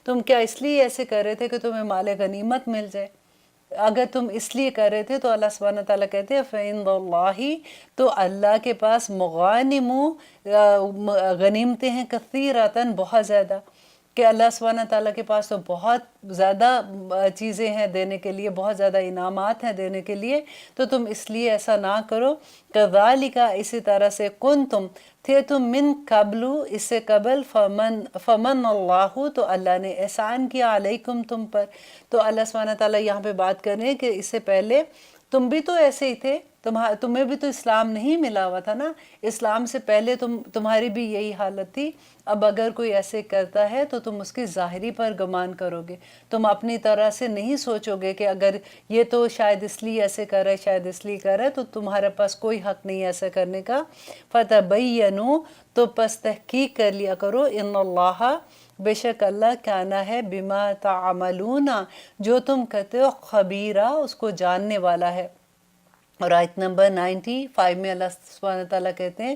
تم کیا اس لیے ایسے کر رہے تھے کہ تمہیں مال غنیمت مل جائے؟ اگر تم اس لیے کر رہے تھے تو اللہ سبحانہ تعالیٰ کہتے ہیں فَإِنَّ اللَّهِ تو اللہ کے پاس مغانم غنیمتیں ہیں کثیرتاً بہت زیادہ، کہ اللہ سبحانہ تعالیٰ کے پاس تو بہت زیادہ چیزیں ہیں دینے کے لیے، بہت زیادہ انعامات ہیں دینے کے لیے، تو تم اس لیے ایسا نہ کرو. کذالک اسی طرح سے کنتم تھے تم من قبل اس سے قبل فمن اللہ تو اللہ نے احسان کیا علیکم تم پر. تو اللہ سبحانہ تعالیٰ یہاں پہ بات کر رہے ہیں کہ اس سے پہلے تم بھی تو ایسے ہی تھے، تمہیں بھی تو اسلام نہیں ملا ہوا تھا نا، اسلام سے پہلے تمہاری بھی یہی حالت تھی. اب اگر کوئی ایسے کرتا ہے تو تم اس کی ظاہری پر گمان کرو گے، تم اپنی طرح سے نہیں سوچو گے کہ اگر یہ تو شاید اس لیے ایسے کر رہا ہے، شاید اس لیے کر رہا ہے، تو تمہارے پاس کوئی حق نہیں ایسا کرنے کا. فتبینوا تو پس تحقیق کر لیا کرو، ان اللہ بے شک اللہ کانا ہے بما تعملون جو تم کرتے ہو خبیرہ اس کو جاننے والا ہے. اور آیت نمبر 95 میں اللہ سبحانہ تعالیٰ کہتے ہیں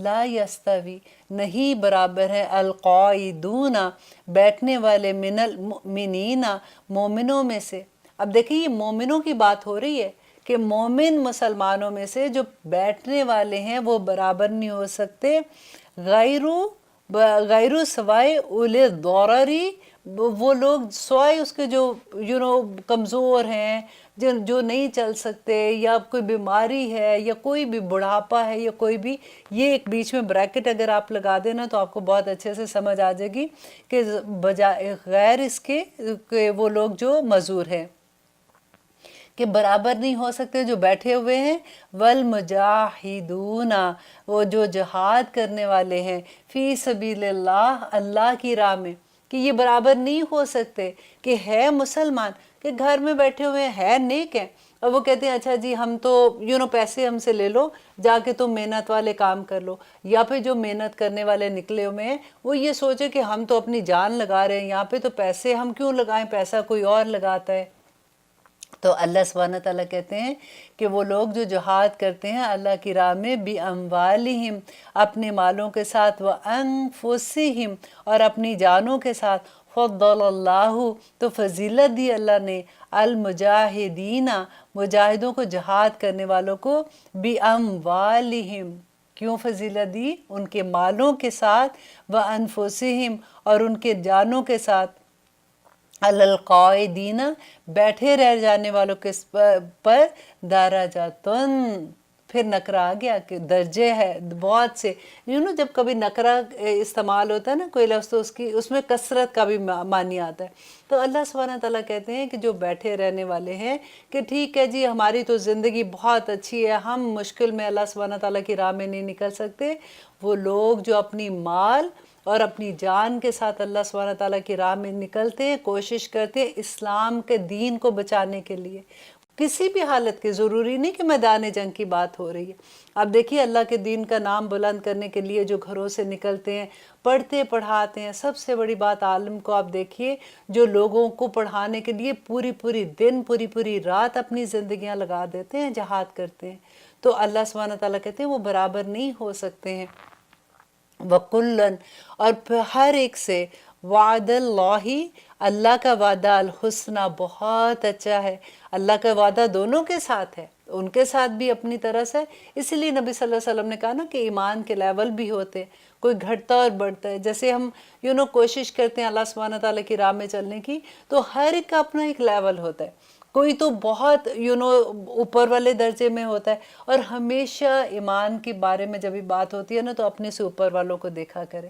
لا یستوی نہیں برابر ہے القاعدون بیٹھنے والے من المؤمنین مومنوں میں سے. اب دیکھیں یہ مومنوں کی بات ہو رہی ہے کہ مومن مسلمانوں میں سے جو بیٹھنے والے ہیں وہ برابر نہیں ہو سکتے غیر سوائے اولِ ضرری وہ لوگ سوائے اس کے جو کمزور ہیں، جو نہیں چل سکتے، یا کوئی بیماری ہے، یا کوئی بھی بڑھاپا ہے، یا کوئی بھی، یہ ایک بیچ میں بریکٹ اگر آپ لگا دینا تو آپ کو بہت اچھے سے سمجھ آ جائے گی کہ بجائے غیر اس کے کہ وہ لوگ جو معذور ہیں کہ برابر نہیں ہو سکتے جو بیٹھے ہوئے ہیں. والمجاہدون وہ جو جہاد کرنے والے ہیں فی سبیل اللہ اللہ کی راہ میں، کہ یہ برابر نہیں ہو سکتے کہ ہے مسلمان کہ گھر میں بیٹھے ہوئے ہیں نیک ہیں، اور وہ کہتے ہیں اچھا جی ہم تو پیسے ہم سے لے لو، جا کے تم محنت والے کام کر لو. یا پھر جو محنت کرنے والے نکلے ہوئے ہیں وہ یہ سوچے کہ ہم تو اپنی جان لگا رہے ہیں یہاں پہ، تو پیسے ہم کیوں لگائیں، پیسہ کوئی اور لگاتا ہے. تو اللہ سبحانہ تعالیٰ کہتے ہیں کہ وہ لوگ جو جہاد کرتے ہیں اللہ کی راہ میں بِأَمْوَالِهِمْ اپنے مالوں کے ساتھ، وَأَنفُسِهِمْ اور اپنی جانوں کے ساتھ، فضل اللہ تو فضیلت دی اللہ نے المجاہدین مجاہدوں کو، جہاد کرنے والوں کو، بِأَمْوَالِهِمْ کیوں فضیلت دی؟ ان کے مالوں کے ساتھ، وَأَنفُسِهِمْ اور ان کے جانوں کے ساتھ، القاعدین بیٹھے رہ جانے والوں کے پر درجاتن پھر نکرہ آ گیا کہ درجے ہے بہت سے. جب کبھی نکرہ استعمال ہوتا ہے نا کوئی لفظ تو اس میں کثرت کا بھی معنی آتا ہے. تو اللہ سبحانہ تعالیٰ کہتے ہیں کہ جو بیٹھے رہنے والے ہیں کہ ٹھیک ہے جی ہماری تو زندگی بہت اچھی ہے، ہم مشکل میں اللہ سبحانہ تعالیٰ کی راہ میں نہیں نکل سکتے، وہ لوگ جو اپنی مال اور اپنی جان کے ساتھ اللہ سبحانہ تعالیٰ کی راہ میں نکلتے ہیں، کوشش کرتے ہیں اسلام کے دین کو بچانے کے لیے، کسی بھی حالت کے، ضروری نہیں کہ میدان جنگ کی بات ہو رہی ہے. اب دیکھیے اللہ کے دین کا نام بلند کرنے کے لیے جو گھروں سے نکلتے ہیں، پڑھتے پڑھاتے ہیں. سب سے بڑی بات عالم کو آپ دیکھیے جو لوگوں کو پڑھانے کے لیے پوری پوری دن پوری رات اپنی زندگیاں لگا دیتے ہیں، جہاد کرتے ہیں. تو اللہ سبحانہ تعالیٰ کہتے ہیں وہ برابر نہیں ہو سکتے ہیں. وَقُلًّا، اور پھر ہر ایک سے، وعد اللہ، اللہ کا وعدہ، الحسنہ، بہت اچھا ہے. اللہ کا وعدہ دونوں کے ساتھ ہے، ان کے ساتھ بھی اپنی طرح سے. اسی لیے نبی صلی اللہ علیہ وسلم نے کہا نا کہ ایمان کے لیول بھی ہوتے ہیں، کوئی گھٹتا اور بڑھتا ہے. جیسے ہم کوشش کرتے ہیں اللہ سبحانہ تعالیٰ کی راہ میں چلنے کی، تو ہر ایک کا اپنا ایک لیول ہوتا ہے. کوئی تو بہت اوپر والے درجے میں ہوتا ہے. اور ہمیشہ ایمان کے بارے میں جب بھی بات ہوتی ہے نا تو اپنے سے اوپر والوں کو دیکھا کرے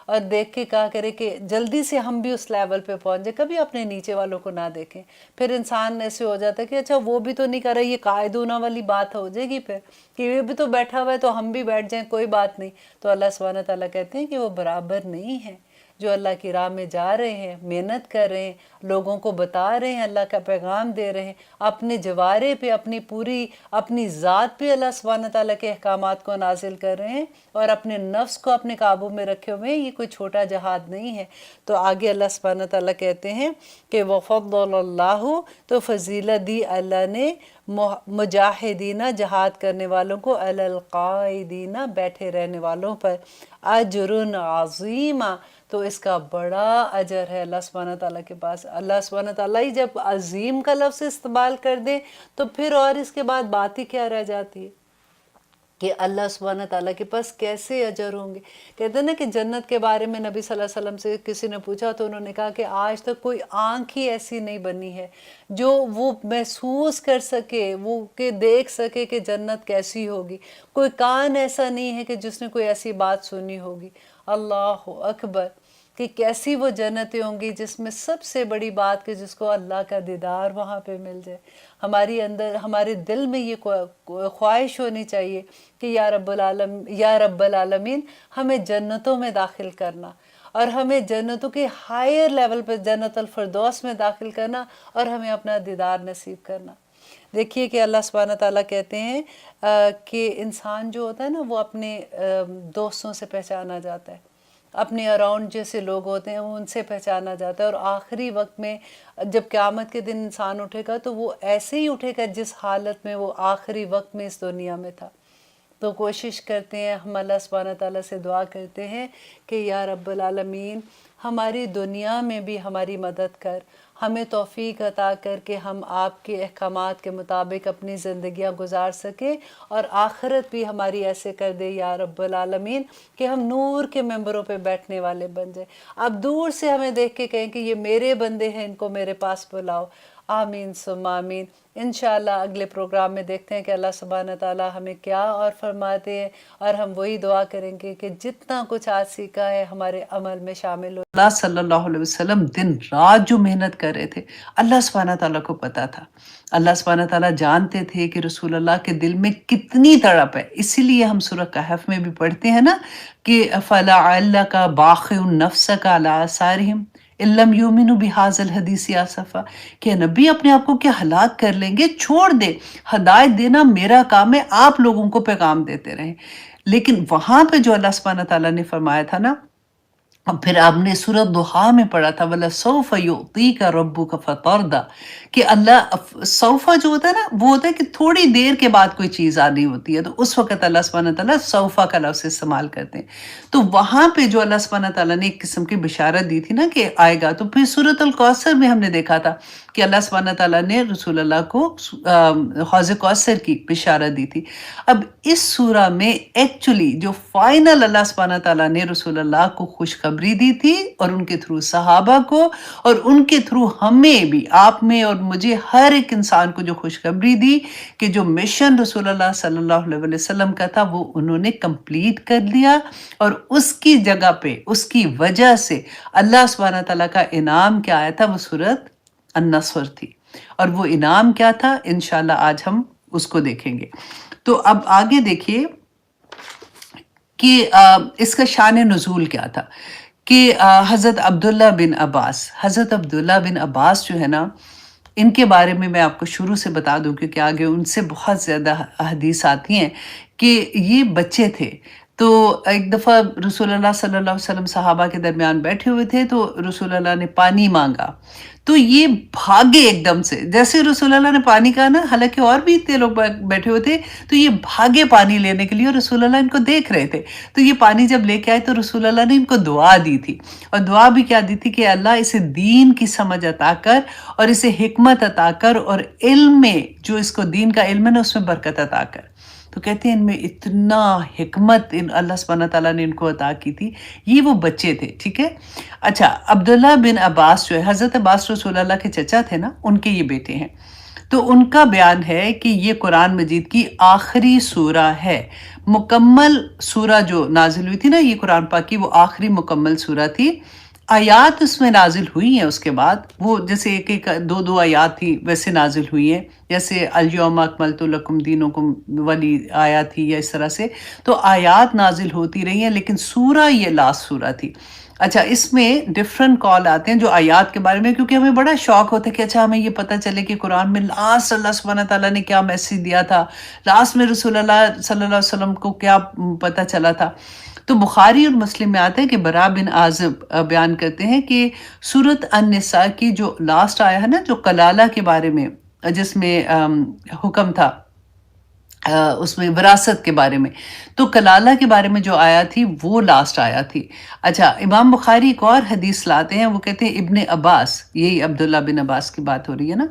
اور دیکھ کے کہا کرے کہ جلدی سے ہم بھی اس لیول پہ پہنچ جائیں، کبھی اپنے نیچے والوں کو نہ دیکھیں. پھر انسان ایسے ہو جاتا ہے کہ اچھا وہ بھی تو نہیں کر رہا، یہ قائدونہ والی بات ہو جائے گی پھر کہ یہ بھی تو بیٹھا ہوا ہے تو ہم بھی بیٹھ جائیں، کوئی بات نہیں. تو اللہ سبحانہ تعالیٰ کہتے ہیں کہ وہ برابر نہیں ہے. جو اللہ کی راہ میں جا رہے ہیں، محنت کر رہے ہیں، لوگوں کو بتا رہے ہیں، اللہ کا پیغام دے رہے ہیں، اپنے جوارے پہ، اپنی ذات پہ اللہ سبحانہ تعالیٰ کے احکامات کو نازل کر رہے ہیں اور اپنے نفس کو اپنے قابو میں رکھے ہوئے ہیں. یہ کوئی چھوٹا جہاد نہیں ہے. تو آگے اللہ سبحانہ تعالیٰ کہتے ہیں کہ وَفَضَّلَ اللَّهُ، تو فضیلت دی اللہ نے مجاہدین، جہاد کرنے والوں کو، علی القاعدین، بیٹھے رہنے والوں پر، اجر عظیم، تو اس کا بڑا اجر ہے اللہ سبحانہ تعالیٰ کے پاس. اللہ سبحانہ تعالیٰ ہی جب عظیم کا لفظ استعمال کر دے تو پھر اور اس کے بعد بات ہی کیا رہ جاتی ہے کہ اللہ سبحانہ تعالیٰ کے پاس کیسے اجر ہوں گے. کہتے ہیں نا کہ جنت کے بارے میں نبی صلی اللہ علیہ وسلم سے کسی نے پوچھا تو انہوں نے کہا کہ آج تک کوئی آنکھ ہی ایسی نہیں بنی ہے جو وہ محسوس کر سکے، وہ کہ دیکھ سکے کہ جنت کیسی ہوگی. کوئی کان ایسا نہیں ہے کہ جس نے کوئی ایسی بات سنی ہوگی. اللہ اکبر، کہ کیسی وہ جنتیں ہوں گی جس میں سب سے بڑی بات کہ جس کو اللہ کا دیدار وہاں پہ مل جائے. ہمارے دل میں یہ خواہش ہونی چاہیے کہ یا رب العالمین ہمیں جنتوں میں داخل کرنا، اور ہمیں جنتوں کے ہائر لیول پہ جنت الفردوس میں داخل کرنا، اور ہمیں اپنا دیدار نصیب کرنا. دیکھیے کہ اللہ سبحانہ تعالیٰ کہتے ہیں کہ انسان جو ہوتا ہے نا وہ اپنے دوستوں سے پہچانا جاتا ہے، اپنے اراؤنڈ جیسے لوگ ہوتے ہیں ان سے پہچانا جاتا ہے. اور آخری وقت میں جب قیامت کے دن انسان اٹھے گا تو وہ ایسے ہی اٹھے گا جس حالت میں وہ آخری وقت میں اس دنیا میں تھا. تو کوشش کرتے ہیں ہم، اللہ سبحانہ تعالیٰ سے دعا کرتے ہیں کہ یا رب العالمین ہماری دنیا میں بھی ہماری مدد کر، ہمیں توفیق عطا کر کے ہم آپ کے احکامات کے مطابق اپنی زندگیاں گزار سکیں، اور آخرت بھی ہماری ایسے کر دے یا رب العالمین کہ ہم نور کے ممبروں پہ بیٹھنے والے بن جائیں. اب دور سے ہمیں دیکھ کے کہیں کہ یہ میرے بندے ہیں، ان کو میرے پاس بلاؤ. آمین ثم آمین. انشاءاللہ اگلے پروگرام میں دیکھتے ہیں کہ اللہ سبحانہ تعالیٰ ہمیں کیا اور فرماتے ہیں، اور ہم وہی دعا کریں گے کہ جتنا کچھ آج سیکھا ہے ہمارے عمل میں شامل ہو. اللہ صلی اللہ علیہ وسلم دن رات جو محنت کر رہے تھے، اللہ سبحانہ تعالیٰ کو پتا تھا. اللہ سبحانہ تعالیٰ جانتے تھے کہ رسول اللہ کے دل میں کتنی تڑپ ہے. اسی لیے ہم سورہ کہف میں بھی پڑھتے ہیں نا کہ فَلَعَلَّكَ بَاخِعٌ نَفْسَكَ عَلَىٰ آثَارِهِمْ إِن لَّمْ يُؤْمِنُوا بِهَٰذَا الْحَدِيثِ آسَفًا، کہ نبی اپنے آپ کو کیا ہلاک کر لیں گے؟ چھوڑ دے، ہدایت دینا میرا کام ہے، آپ لوگوں کو پیغام دیتے رہیں. لیکن وہاں پہ جو اللہ سبحانہ تعالیٰ نے فرمایا تھا نا، پھر آپ نے سورۃ ضحیٰ میں پڑھا تھا وَلَسَوْفَ يُعْطِيكَ رَبُّكَ فَتَرْضَىٰ، کہ اللہ سوفا جو ہوتا ہے نا وہ ہوتا ہے کہ تھوڑی دیر کے بعد کوئی چیز آنی ہوتی ہے، تو اس وقت اللہ سبحانہ تعالیٰ سوفا کا لفظ استعمال کرتے ہیں. تو وہاں پہ جو اللہ سبحانہ تعالیٰ نے ایک قسم کی بشارت دی تھی نا کہ آئے گا. تو پھر سورۃ الکوثر میں ہم نے دیکھا تھا کہ اللہ سبحانہ تعالیٰ نے رسول اللہ کو حوض کوثر کی بشارت دی تھی. اب اس سورہ میں ایکچولی جو فائنل اللہ سبحانہ تعالیٰ نے رسول اللہ کو خوشخبری دی تھی، اور ان کے تھرو صحابہ کو، اور ان کے تھرو ہمیں بھی، آپ میں اور مجھے، ہر ایک انسان کو جو خوشخبری دی کہ جو مشن رسول اللہ صلی اللہ علیہ وسلم کا تھا وہ انہوں نے کمپلیٹ کر لیا. اور اس کی جگہ پہ، اس کی وجہ سے اللہ سبحانہ تعالیٰ کا انعام کیا آیا تھا؟ وہ سورۃ النصر تھی. اور وہ انعام کیا تھا؟ انشاءاللہ آج ہم اس کو دیکھیں گے. تو اب آگے دیکھیے کہ اس کا شان نزول کیا تھا. کہ حضرت عبداللہ بن عباس جو ہے نا، ان کے بارے میں آپ کو شروع سے بتا دوں کیونکہ آگے ان سے بہت زیادہ حدیث آتی ہیں کہ یہ بچے تھے. تو ایک دفعہ رسول اللہ صلی اللہ علیہ وسلم صحابہ کے درمیان بیٹھے ہوئے تھے تو رسول اللہ نے پانی مانگا تو یہ بھاگے ایک دم سے. جیسے رسول اللہ نے پانی کہا نا، حالانکہ اور بھی اتنے لوگ بیٹھے ہوئے تھے، تو یہ بھاگے پانی لینے کے لیے اور رسول اللہ ان کو دیکھ رہے تھے. تو یہ پانی جب لے کے آئے تو رسول اللہ نے ان کو دعا دی تھی، اور دعا بھی کیا دی تھی کہ اللہ اسے دین کی سمجھ عطا کر اور اسے حکمت عطا کر اور علم میں جو اس کو دین کا علم ہے نا اس میں برکت عطا کر. تو کہتے ہیں ان میں اتنا حکمت اللہ سبحانہ تعالیٰ نے ان کو عطا کی تھی. یہ وہ بچے تھے. ٹھیک ہے. اچھا، عبداللہ بن عباس جو ہے، حضرت عباس رسول اللہ کے چچا تھے نا، ان کے یہ بیٹے ہیں. تو ان کا بیان ہے کہ یہ قرآن مجید کی آخری سورہ ہے. مکمل سورہ جو نازل ہوئی تھی نا یہ قرآن پاک کی، وہ آخری مکمل سورہ تھی. آیات اس میں نازل ہوئی ہیں اس کے بعد، وہ جیسے ایک ایک دو آیات تھی ویسے نازل ہوئی ہیں، جیسے الیوم اکملت لکم دینکم والی آیات تھی یا اس طرح سے. تو آیات نازل ہوتی رہی ہیں لیکن سورہ یہ لاسٹ سورہ تھی. اچھا، اس میں ڈیفرنٹ کال آتے ہیں جو آیات کے بارے میں، کیونکہ ہمیں بڑا شوق ہوتا ہے کہ اچھا ہمیں یہ پتہ چلے کہ قرآن میں لاسٹ اللہ سبحانہ تعالیٰ نے کیا میسیج دیا تھا، لاسٹ میں رسول اللہ صلی اللہ علیہ وسلم کو کیا پتہ چلا تھا. تو بخاری اور مسلم میں آتا ہے کہ برا بن عازب بیان کرتے ہیں کہ سورۃ النساء کی جو لاسٹ آیا ہے نا، جو کلالہ کے بارے میں جس میں حکم تھا اس میں وراثت کے بارے میں، تو کلالہ کے بارے میں جو آیا تھی وہ لاسٹ آیا تھی. اچھا، امام بخاری ایک اور حدیث لاتے ہیں، وہ کہتے ہیں ابن عباس، یہی عبداللہ بن عباس کی بات ہو رہی ہے نا،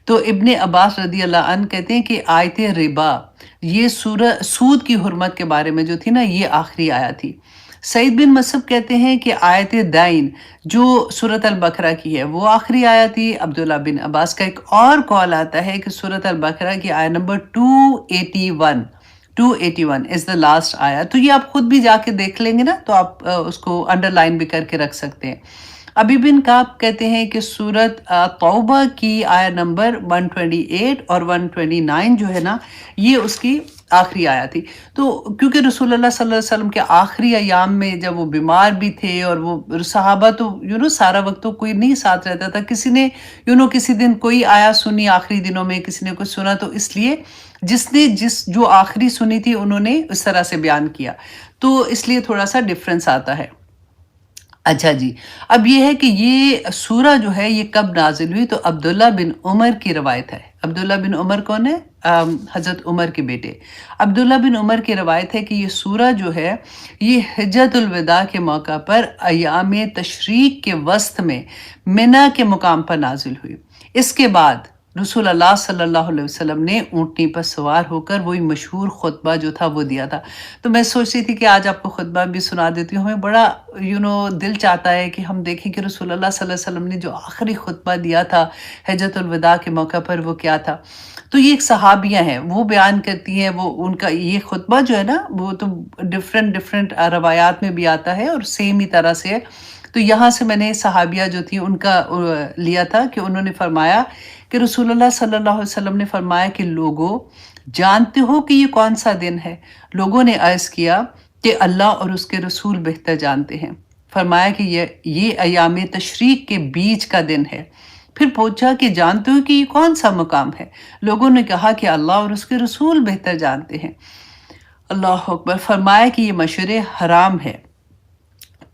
تو ابن عباس رضی اللہ عنہ کہتے ہیں کہ آیت ربا، یہ سورہ سود کی حرمت کے بارے میں جو تھی نا یہ آخری آیا تھی. سعید بن مسب کہتے ہیں کہ آیت دائن جو سورۃ البقرہ کی ہے وہ آخری آیا تھی. عبداللہ بن عباس کا ایک اور قول آتا ہے کہ سورۃ البقرہ کی آیت نمبر 281 از دا لاسٹ آیا. تو یہ آپ خود بھی جا کے دیکھ لیں گے نا تو آپ اس کو انڈر لائن بھی کر کے رکھ سکتے ہیں. ابی بن کعب کہتے ہیں کہ سورۃ توبہ کی آیت نمبر 128 اور 129 جو ہے نا یہ اس کی آخری آیا تھی. تو کیونکہ رسول اللہ صلی اللہ علیہ وسلم کے آخری ایام میں جب وہ بیمار بھی تھے اور وہ صحابہ تو سارا وقت تو کوئی نہیں ساتھ رہتا تھا، کسی نے کسی دن کوئی آیا سنی آخری دنوں میں، کسی نے کچھ سنا، تو اس لیے جس نے جو آخری سنی تھی انہوں نے اس طرح سے بیان کیا، تو اس لیے تھوڑا سا ڈفرنس آتا ہے. اچھا جی، اب یہ ہے کہ یہ سورہ جو ہے یہ کب نازل ہوئی، تو عبداللہ بن عمر کی روایت ہے. عبداللہ بن عمر کون ہے؟ حضرت عمر کے بیٹے. عبداللہ بن عمر کی روایت ہے کہ یہ سورہ جو ہے یہ حجۃ الوداع کے موقع پر ایام تشریق کے وسط میں منی کے مقام پر نازل ہوئی. اس کے بعد رسول اللہ صلی اللہ علیہ وسلم نے اونٹنی پر سوار ہو کر وہی مشہور خطبہ جو تھا وہ دیا تھا. تو میں سوچ رہی تھی کہ آج آپ کو خطبہ بھی سنا دیتی ہوں. ہمیں بڑا دل چاہتا ہے کہ ہم دیکھیں کہ رسول اللہ صلی اللہ علیہ وسلم نے جو آخری خطبہ دیا تھا حجۃ الوداع کے موقع پر وہ کیا تھا. تو یہ ایک صحابیہ ہیں، وہ بیان کرتی ہیں، وہ ان کا یہ خطبہ جو ہے نا وہ تو ڈفرینٹ روایات میں بھی آتا ہے اور سیم ہی طرح سے ہے. تو یہاں سے میں نے صحابیہ جو تھی ان کا لیا تھا کہ انہوں نے فرمایا کہ رسول اللہ صلی اللہ علیہ وسلم نے فرمایا کہ لوگوں جانتے ہو کہ یہ کون سا دن ہے؟ لوگوں نے عرض کیا کہ اللہ اور اس کے رسول بہتر جانتے ہیں. فرمایا کہ یہ ایام تشریق کے بیچ کا دن ہے. پھر پوچھا کہ جانتے ہو کہ یہ کون سا مقام ہے؟ لوگوں نے کہا کہ اللہ اور اس کے رسول بہتر جانتے ہیں. اللہ اکبر. فرمایا کہ یہ مشورے حرام ہے.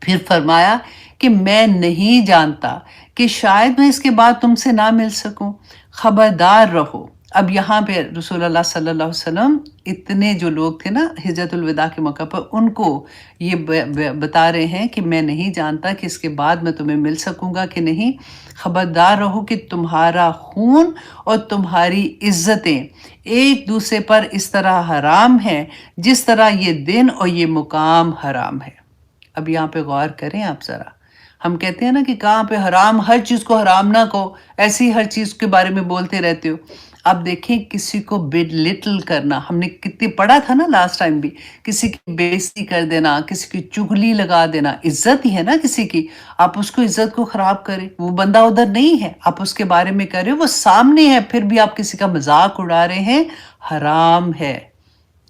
پھر فرمایا کہ میں نہیں جانتا کہ شاید میں اس کے بعد تم سے نہ مل سکوں، خبردار رہو. اب یہاں پہ رسول اللہ صلی اللہ علیہ وسلم اتنے جو لوگ تھے نا حجۃ الوداع کے موقع پر ان کو یہ بتا رہے ہیں کہ میں نہیں جانتا کہ اس کے بعد میں تمہیں مل سکوں گا کہ نہیں. خبردار رہو کہ تمہارا خون اور تمہاری عزتیں ایک دوسرے پر اس طرح حرام ہیں جس طرح یہ دن اور یہ مقام حرام ہے. اب یہاں پہ غور کریں آپ ذرا. ہم کہتے ہیں نا کہ کہاں پہ حرام، ہر چیز کو حرام نہ کہو، ایسی ہر چیز کے بارے میں بولتے رہتے ہو. اب دیکھیں کسی کو بلٹل کرنا، ہم نے کتنی پڑھا تھا نا لاسٹ ٹائم بھی، کسی کی بے عزتی کر دینا، کسی کی چغلی لگا دینا، عزت ہی ہے نا کسی کی. آپ اس کو عزت کو خراب کریں، وہ بندہ ادھر نہیں ہے، آپ اس کے بارے میں کر رہے ہو، وہ سامنے ہے، پھر بھی آپ کسی کا مذاق اڑا رہے ہیں، حرام ہے.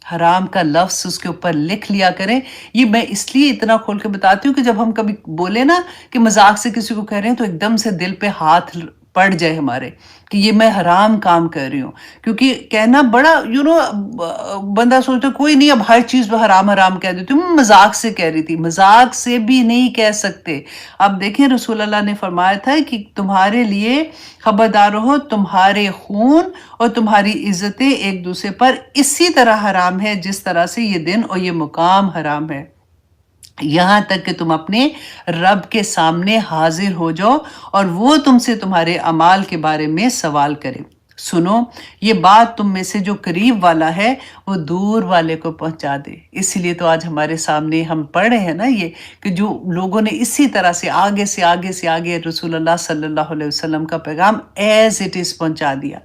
حرام کا لفظ اس کے اوپر لکھ لیا کریں. یہ میں اس لیے اتنا کھول کے بتاتی ہوں کہ جب ہم کبھی بولے نا کہ مذاق سے کسی کو کہہ رہے ہیں تو ایک دم سے دل پہ ہاتھ پڑ جائے ہمارے کہ یہ میں حرام کام کر رہی ہوں. کیونکہ کہنا بڑا بندہ سوچتا کوئی نہیں اب ہر چیز پہ حرام حرام کہہ دیتی ہوں. مذاق سے کہہ رہی تھی، مذاق سے بھی نہیں کہہ سکتے. اب دیکھیں رسول اللہ نے فرمایا تھا کہ تمہارے لیے خبردار رہو، تمہارے خون اور تمہاری عزتیں ایک دوسرے پر اسی طرح حرام ہے جس طرح سے یہ دن اور یہ مقام حرام ہے، یہاں تک کہ تم اپنے رب کے سامنے حاضر ہو جاؤ اور وہ تم سے تمہارے اعمال کے بارے میں سوال کرے. سنو، یہ بات تم میں سے جو قریب والا ہے وہ دور والے کو پہنچا دے. اسی لیے تو آج ہمارے سامنے ہم پڑھ رہے ہیں نا یہ کہ جو لوگوں نے اسی طرح سے آگے رسول اللہ صلی اللہ علیہ وسلم کا پیغام ایز اٹ از پہنچا دیا.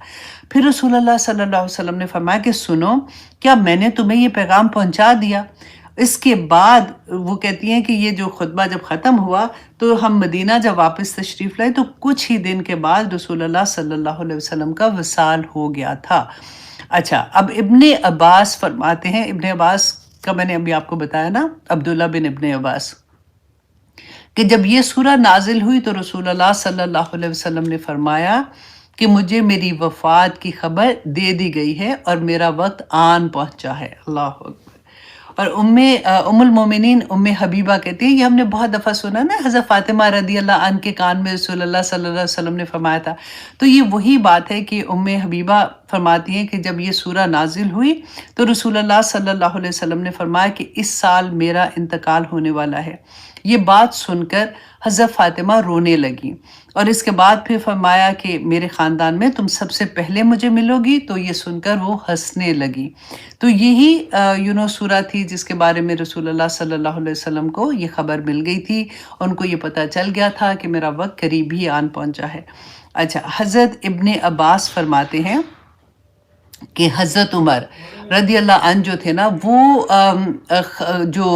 پھر رسول اللہ صلی اللہ علیہ وسلم نے فرمایا کہ سنو، کیا میں نے تمہیں یہ پیغام پہنچا دیا؟ اس کے بعد وہ کہتی ہیں کہ یہ جو خطبہ جب ختم ہوا تو ہم مدینہ جب واپس تشریف لائے تو کچھ ہی دن کے بعد رسول اللہ صلی اللہ علیہ وسلم کا وصال ہو گیا تھا. اچھا، اب ابن عباس فرماتے ہیں، ابن عباس کا میں نے ابھی آپ کو بتایا نا، عبداللہ بن ابن عباس، کہ جب یہ سورہ نازل ہوئی تو رسول اللہ صلی اللہ علیہ وسلم نے فرمایا کہ مجھے میری وفات کی خبر دے دی گئی ہے اور میرا وقت آن پہنچا ہے. اللہ اکبر. اور ام المومنین ام حبیبہ کہتی ہیں، یہ ہم نے بہت دفعہ سنا نا، حضرت فاطمہ رضی اللہ عنہ کے کان میں رسول اللہ صلی اللہ علیہ وسلم نے فرمایا تھا. تو یہ وہی بات ہے کہ ام حبیبہ فرماتی ہیں کہ جب یہ سورہ نازل ہوئی تو رسول اللہ صلی اللہ علیہ وسلم نے فرمایا کہ اس سال میرا انتقال ہونے والا ہے. یہ بات سن کر حضرت فاطمہ رونے لگی اور اس کے بعد پھر فرمایا کہ میرے خاندان میں تم سب سے پہلے مجھے ملو گی. تو یہ سن کر وہ ہنسنے لگی. تو یہی سورہ تھی جس کے بارے میں رسول اللہ صلی اللہ علیہ وسلم کو یہ خبر مل گئی تھی، ان کو یہ پتہ چل گیا تھا کہ میرا وقت قریب ہی آن پہنچا ہے. اچھا، حضرت ابن عباس فرماتے ہیں کہ حضرت عمر رضی اللہ عنہ جو تھے نا، وہ جو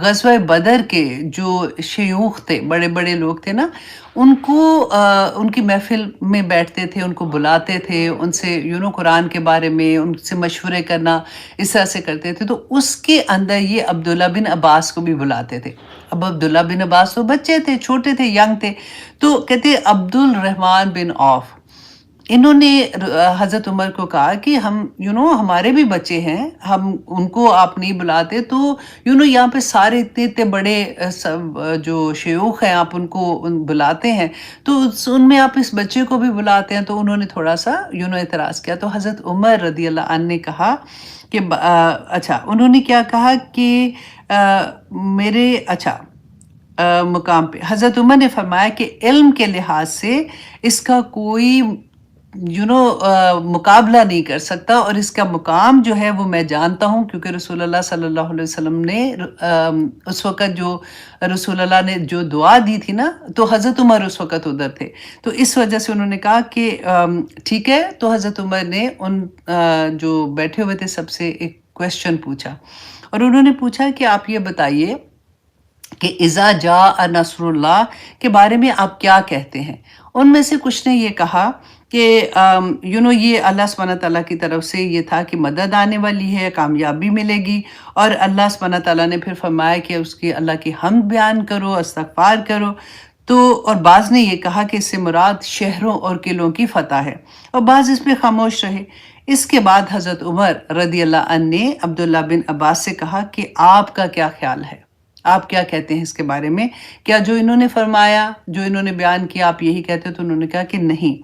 غزوہ بدر کے جو شیوخ تھے، بڑے بڑے لوگ تھے نا، ان کو ان کی محفل میں بیٹھتے تھے، ان کو بلاتے تھے، ان سے قرآن کے بارے میں ان سے مشورے کرنا اس طرح سے کرتے تھے. تو اس کے اندر یہ عبداللہ بن عباس کو بھی بلاتے تھے. اب عبداللہ بن عباس تو بچے تھے، چھوٹے تھے، ینگ تھے. تو کہتے عبد الرحمن بن عوف، انہوں نے حضرت عمر کو کہا کہ ہم ہمارے بھی بچے ہیں، ہم ان کو آپ نہیں بلاتے، تو یہاں پہ سارے اتنے بڑے جو شیوخ ہیں آپ ان کو بلاتے ہیں، تو ان میں آپ اس بچے کو بھی بلاتے ہیں. تو انہوں نے تھوڑا سا اعتراض کیا. تو حضرت عمر رضی اللہ عنہ نے کہا کہ اچھا، انہوں نے کیا کہا کہ میرے مقام پہ حضرت عمر نے فرمایا کہ علم کے لحاظ سے اس کا کوئی مقابلہ نہیں کر سکتا، اور اس کا مقام جو ہے وہ میں جانتا ہوں، کیونکہ رسول اللہ صلی اللہ علیہ وسلم نے اس وقت جو رسول اللہ نے جو دعا دی تھی نا، تو حضرت عمر اس وقت ادھر تھے. تو اس وجہ سے انہوں نے کہا کہ ٹھیک ہے. تو حضرت عمر نے ان جو بیٹھے ہوئے تھے سب سے ایک کویسچن پوچھا، اور انہوں نے پوچھا کہ آپ یہ بتائیے کہ اذا جاء نصر اللہ کے بارے میں آپ کیا کہتے ہیں. ان میں سے کچھ نے یہ کہا کہ یہ اللہ سبحانہ تعالیٰ کی طرف سے یہ تھا کہ مدد آنے والی ہے، کامیابی ملے گی، اور اللہ سبحانہ تعالیٰ نے پھر فرمایا کہ اس کی اللہ کی حمد بیان کرو، استغفار کرو. تو اور بعض نے یہ کہا کہ اس سے مراد شہروں اور قلعوں کی فتح ہے، اور بعض اس پہ خاموش رہے. اس کے بعد حضرت عمر رضی اللہ عنہ نے عبداللہ بن عباس سے کہا کہ آپ کا کیا خیال ہے، آپ کیا کہتے ہیں اس کے بارے میں؟ کیا جو انہوں نے فرمایا، جو انہوں نے بیان کیا، آپ یہی کہتے؟ تو انہوں نے کہا کہ نہیں،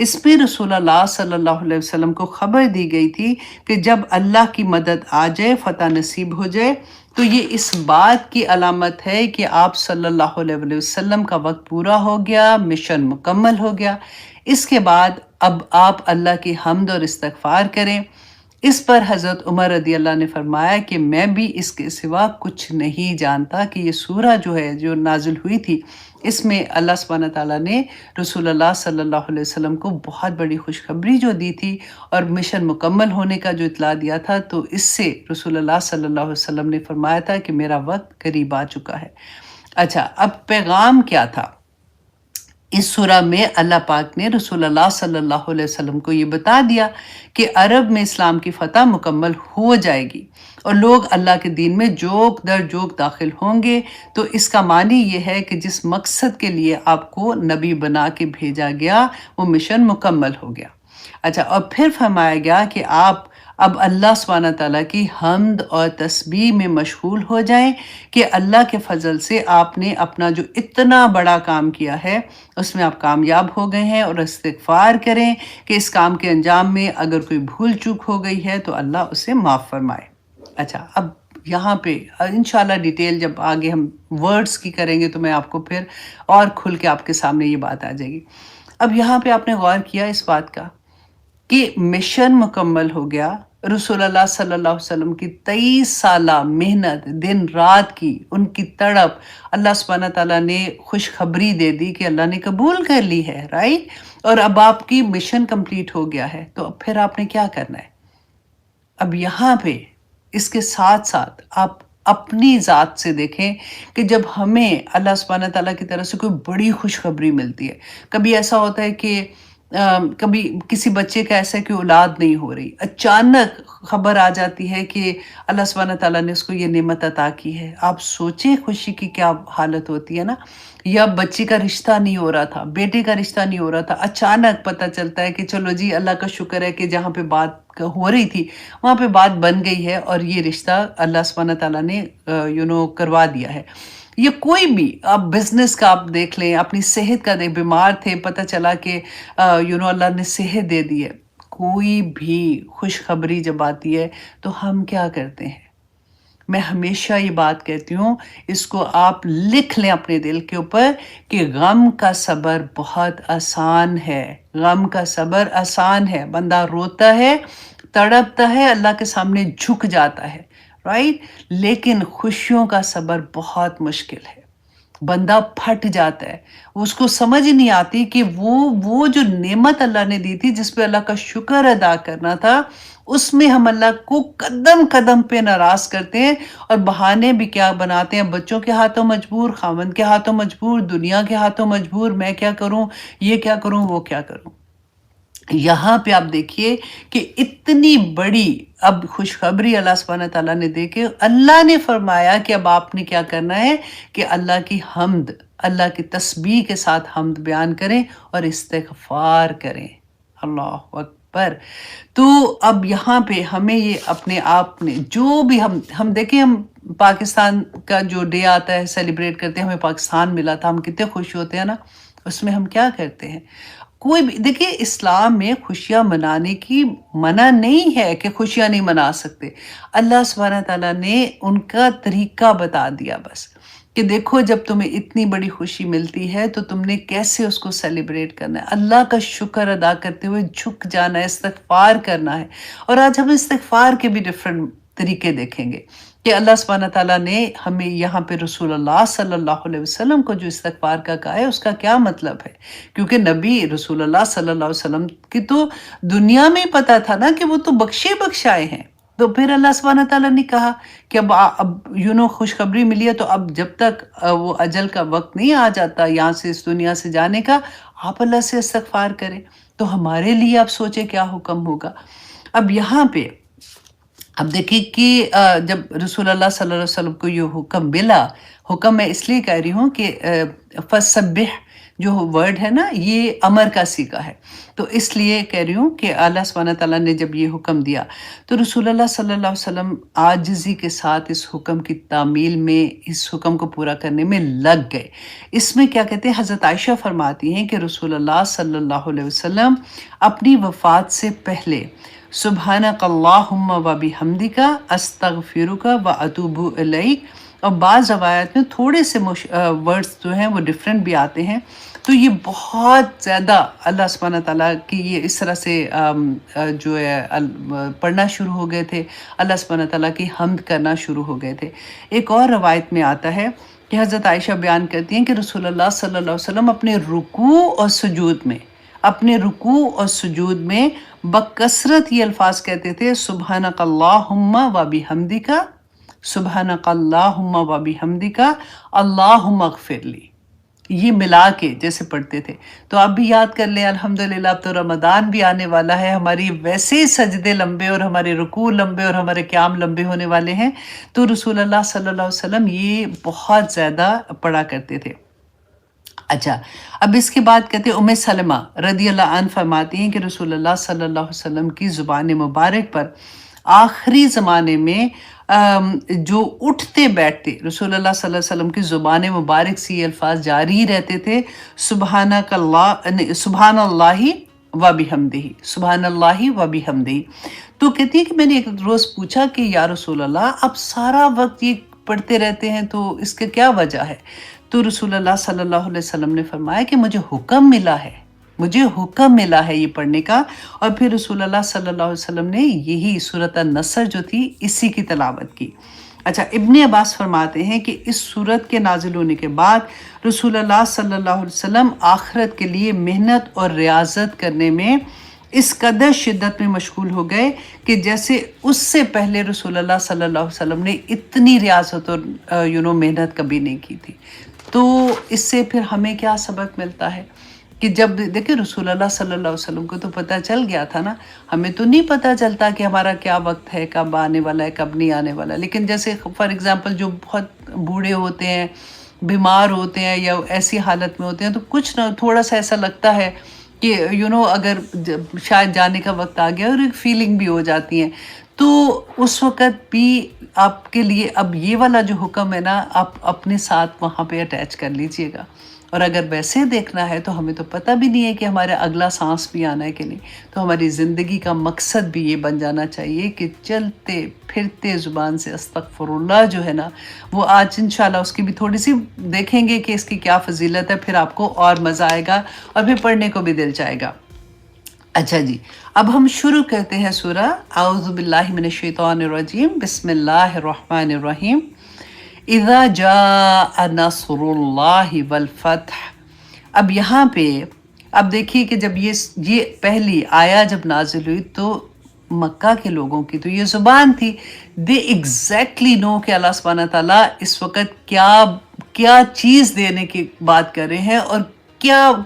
اس میں رسول اللہ صلی اللہ علیہ وسلم کو خبر دی گئی تھی کہ جب اللہ کی مدد آ جائے، فتح نصیب ہو جائے، تو یہ اس بات کی علامت ہے کہ آپ صلی اللہ علیہ وسلم کا وقت پورا ہو گیا، مشن مکمل ہو گیا. اس کے بعد اب آپ اللہ کی حمد اور استغفار کریں. اس پر حضرت عمر رضی اللہ نے فرمایا کہ میں بھی اس کے سوا کچھ نہیں جانتا کہ یہ سورہ جو ہے جو نازل ہوئی تھی، اس میں اللہ سبحانہ تعالیٰ نے رسول اللہ صلی اللہ علیہ وسلم کو بہت بڑی خوشخبری جو دی تھی اور مشن مکمل ہونے کا جو اطلاع دیا تھا، تو اس سے رسول اللہ صلی اللہ علیہ وسلم نے فرمایا تھا کہ میرا وقت قریب آ چکا ہے. اچھا، اب پیغام کیا تھا؟ اس سورہ میں اللہ پاک نے رسول اللہ صلی اللہ علیہ وسلم کو یہ بتا دیا کہ عرب میں اسلام کی فتح مکمل ہو جائے گی اور لوگ اللہ کے دین میں جوک در جوک داخل ہوں گے۔ تو اس کا معنی یہ ہے کہ جس مقصد کے لیے آپ کو نبی بنا کے بھیجا گیا وہ مشن مکمل ہو گیا۔ اچھا، اور پھر فرمایا گیا کہ آپ اب اللہ سبحانہ تعالیٰ کی حمد اور تسبیح میں مشغول ہو جائیں کہ اللہ کے فضل سے آپ نے اپنا جو اتنا بڑا کام کیا ہے اس میں آپ کامیاب ہو گئے ہیں، اور استغفار کریں کہ اس کام کے انجام میں اگر کوئی بھول چوک ہو گئی ہے تو اللہ اسے معاف فرمائے۔ اچھا، اب یہاں پہ انشاءاللہ ڈیٹیل جب آگے ہم ورڈز کی کریں گے تو میں آپ کو پھر اور کھل کے آپ کے سامنے یہ بات آ جائے گی۔ اب یہاں پہ آپ نے غور کیا اس بات کا کہ مشن مکمل ہو گیا، رسول اللہ صلی اللہ علیہ وسلم کی 23 سالہ محنت دن رات کی، ان کی تڑپ، اللہ سبحانہ تعالیٰ نے خوشخبری دے دی کہ اللہ نے قبول کر لی ہے، رائٹ؟ اور اب آپ کی مشن کمپلیٹ ہو گیا ہے، تو اب پھر آپ نے کیا کرنا ہے؟ اب یہاں پہ اس کے ساتھ ساتھ آپ اپنی ذات سے دیکھیں کہ جب ہمیں اللہ سبحانہ تعالیٰ کی طرف سے کوئی بڑی خوشخبری ملتی ہے، کبھی ایسا ہوتا ہے کہ کبھی کسی بچے کا ایسا ہے کہ اولاد نہیں ہو رہی، اچانک خبر آ جاتی ہے کہ اللہ سبحانہ تعالیٰ نے اس کو یہ نعمت عطا کی ہے، آپ سوچیں خوشی کی کیا حالت ہوتی ہے نا؟ یا بچی کا رشتہ نہیں ہو رہا تھا، بیٹے کا رشتہ نہیں ہو رہا تھا، اچانک پتہ چلتا ہے کہ چلو جی اللہ کا شکر ہے کہ جہاں پہ بات ہو رہی تھی وہاں پہ بات بن گئی ہے اور یہ رشتہ اللہ سبحانہ تعالیٰ نے کروا دیا ہے۔ یہ کوئی بھی آپ بزنس کا آپ دیکھ لیں، اپنی صحت کا دیکھ، بیمار تھے پتہ چلا کہ اللہ نے صحت دے دی ہے، کوئی بھی خوشخبری جب آتی ہے تو ہم کیا کرتے ہیں؟ میں ہمیشہ یہ بات کہتی ہوں، اس کو آپ لکھ لیں اپنے دل کے اوپر کہ غم کا صبر بہت آسان ہے، غم کا صبر آسان ہے، بندہ روتا ہے، تڑپتا ہے، اللہ کے سامنے جھک جاتا ہے، رائٹ؟ لیکن خوشیوں کا صبر بہت مشکل ہے، بندہ پھٹ جاتا ہے، اس کو سمجھ نہیں آتی کہ وہ جو نعمت اللہ نے دی تھی جس پہ اللہ کا شکر ادا کرنا تھا، اس میں ہم اللہ کو قدم قدم پہ ناراض کرتے ہیں اور بہانے بھی کیا بناتے ہیں، بچوں کے ہاتھوں مجبور، خاوند کے ہاتھوں مجبور، دنیا کے ہاتھوں مجبور، میں کیا کروں، یہ کیا کروں، وہ کیا کروں۔ یہاں پہ آپ دیکھیے کہ اتنی بڑی اب خوشخبری اللہ سبحانہ تعالیٰ نے دے کے اللہ نے فرمایا کہ اب آپ نے کیا کرنا ہے کہ اللہ کی حمد، اللہ کی تسبیح کے ساتھ حمد بیان کریں اور استغفار کریں۔ اللہ اکبر۔ تو اب یہاں پہ ہمیں یہ اپنے آپ نے جو بھی ہم دیکھیں، ہم پاکستان کا جو ڈے آتا ہے سیلیبریٹ کرتے ہیں، ہمیں پاکستان ملا تھا، ہم کتنے خوش ہوتے ہیں نا، اس میں ہم کیا کرتے ہیں؟ کوئی بھی دیکھیے، اسلام میں خوشیاں منانے کی منع نہیں ہے کہ خوشیاں نہیں منا سکتے، اللہ سبحانہ تعالیٰ نے ان کا طریقہ بتا دیا بس کہ دیکھو جب تمہیں اتنی بڑی خوشی ملتی ہے تو تم نے کیسے اس کو سیلیبریٹ کرنا ہے، اللہ کا شکر ادا کرتے ہوئے جھک جانا ہے، استغفار کرنا ہے۔ اور آج ہم استغفار کے بھی ڈیفرنٹ طریقے دیکھیں گے کہ اللہ سبحانہ تعالیٰ نے ہمیں یہاں پہ رسول اللہ صلی اللہ علیہ وسلم کو جو استغفار کا کہا ہے اس کا کیا مطلب ہے، کیونکہ نبی رسول اللہ صلی اللہ علیہ وسلم کی تو دنیا میں پتا تھا نا کہ وہ تو بخشے بخشائے ہیں، تو پھر اللہ سبحانہ تعالیٰ نے کہا کہ اب خوشخبری ملی ہے تو اب جب تک وہ اجل کا وقت نہیں آ جاتا یہاں سے اس دنیا سے جانے کا، آپ اللہ سے استغفار کریں۔ تو ہمارے لیے آپ سوچیں کیا حکم ہوگا۔ اب یہاں پہ اب دیکھیں کہ جب رسول اللہ صلی اللہ علیہ وسلم کو یہ حکم ملا، حکم میں اس لیے کہہ رہی ہوں کہ فسبح جو ورڈ ہے نا یہ امر کا صیغہ ہے، تو اس لیے کہہ رہی ہوں کہ اللہ سبحانہ تعالیٰ نے جب یہ حکم دیا تو رسول اللہ صلی اللہ علیہ وسلم عاجزی کے ساتھ اس حکم کی تعمیل میں، اس حکم کو پورا کرنے میں لگ گئے۔ اس میں کیا کہتے ہیں، حضرت عائشہ فرماتی ہیں کہ رسول اللہ صلی اللہ علیہ وسلم اپنی وفات سے پہلے سبحانک اللہم و بحمدک استغفرک و اتوب الیک، اور بعض روایات میں تھوڑے سے ورڈز جو ہیں وہ ڈیفرنٹ بھی آتے ہیں، تو یہ بہت زیادہ اللہ سبحانہ تعالیٰ کی یہ اس طرح سے جو ہے پڑھنا شروع ہو گئے تھے، اللہ سبحانہ تعالیٰ کی حمد کرنا شروع ہو گئے تھے۔ ایک اور روایت میں آتا ہے کہ حضرت عائشہ بیان کرتی ہیں کہ رسول اللہ صلی اللہ علیہ وسلم اپنے رکوع اور سجود میں بکثرت یہ الفاظ کہتے تھے، سبحانک اللہم و بحمدک، سبحانک اللہم و بحمدک، اللہم اغفر لی۔ یہ ملا کے جیسے پڑھتے تھے. تو آپ بھی یاد کر لیں الحمدللہ اب تو رمضان بھی آنے والا ہے، ہماری ویسے ہی سجدے لمبے اور ہمارے رکوع لمبے اور ہمارے قیام لمبے ہونے والے ہیں. تو رسول اللہ صلی اللہ علیہ وسلم یہ بہت زیادہ پڑھا کرتے تھے. اچھا، اب اس کے بعد کہتے ہیں ام سلمہ رضی اللہ عنہ فرماتی ہیں کہ رسول اللہ صلی اللہ علیہ وسلم کی زبان مبارک پر آخری زمانے میں جو اٹھتے بیٹھتے رسول اللہ صلی اللہ علیہ وسلم کی زبان مبارک سے یہ الفاظ جاری رہتے تھے، سبحانک اللہ، سبحان اللہ و بحمدہ، سبحان اللہ و بحمدہ. تو کہتی ہے کہ میں نے ایک روز پوچھا کہ یا رسول اللہ آپ سارا وقت یہ پڑھتے رہتے ہیں تو اس کا کیا وجہ ہے؟ تو رسول اللہ صلی اللہ علیہ وسلم نے فرمایا کہ مجھے حکم ملا ہے، مجھے حکم ملا ہے یہ پڑھنے کا. اور پھر رسول اللہ صلی اللہ علیہ وسلم نے یہی سورۃ النصر جو تھی اسی کی تلاوت کی. اچھا، ابن عباس فرماتے ہیں کہ اس سورت کے نازل ہونے کے بعد رسول اللہ صلی اللہ علیہ وسلم آخرت کے لیے محنت اور ریاضت کرنے میں اس قدر شدت میں مشغول ہو گئے کہ جیسے اس سے پہلے رسول اللہ صلی اللہ علیہ وسلم نے اتنی ریاضت اور محنت کبھی نہیں کی تھی. تو اس سے پھر ہمیں کیا سبق ملتا ہے کہ جب دیکھیں رسول اللہ صلی اللہ علیہ وسلم کو تو پتہ چل گیا تھا نا، ہمیں تو نہیں پتہ چلتا کہ ہمارا کیا وقت ہے، کب آنے والا ہے، کب نہیں آنے والا. لیکن جیسے فار ایگزامپل جو بہت بوڑھے ہوتے ہیں، بیمار ہوتے ہیں یا ایسی حالت میں ہوتے ہیں تو کچھ نہ تھوڑا سا ایسا لگتا ہے کہ اگر شاید جانے کا وقت آ گیا اور ایک فیلنگ بھی ہو جاتی ہے. تو اس وقت بھی آپ کے لیے اب یہ والا جو حکم ہے نا آپ اپنے ساتھ وہاں پہ اٹیچ کر لیجئے گا. اور اگر ویسے دیکھنا ہے تو ہمیں تو پتہ بھی نہیں ہے کہ ہمارا اگلا سانس بھی آنا ہے کہ نہیں. تو ہماری زندگی کا مقصد بھی یہ بن جانا چاہیے کہ چلتے پھرتے زبان سے استغفر اللہ جو ہے نا وہ آج انشاءاللہ اس کی بھی تھوڑی سی دیکھیں گے کہ اس کی کیا فضیلت ہے، پھر آپ کو اور مزہ آئے گا اور پھر پڑھنے کو بھی دل چاہے گا. اچھا جی، اب ہم شروع کرتے ہیں سورہ اعوذ باللہ من الشیطان الرجیم، بسم اللہ الرحمن الرحیم. اذا جاء نصر اللہ والفتح. اب یہاں پہ اب دیکھیے کہ جب یہ پہلی آیا جب نازل ہوئی تو مکہ کے لوگوں کی تو یہ زبان تھی، دے ایگزیکٹلی نو کہ اللہ سبحانہ تعالیٰ اس وقت کیا چیز دینے کی بات کر رہے ہیں اور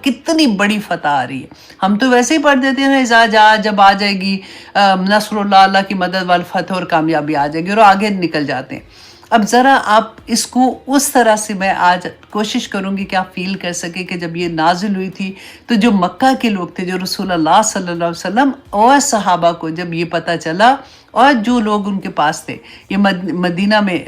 کتنی بڑی فتح آ رہی ہے. ہم تو ویسے ہی پڑھ دیتے ہیں اذا جاء، جب آ جائے گی نصر اللہ، اللہ کی مدد والفتح، اور کامیابی آ جائے گی، اور آگے نکل جاتے ہیں. اب ذرا آپ اس کو اس طرح سے میں آج کوشش کروں گی کہ آپ فیل کر سکیں کہ جب یہ نازل ہوئی تھی تو جو مکہ کے لوگ تھے، جو رسول اللہ صلی اللہ علیہ وسلم اور صحابہ کو جب یہ پتہ چلا، اور جو لوگ ان کے پاس تھے، یہ مدینہ میں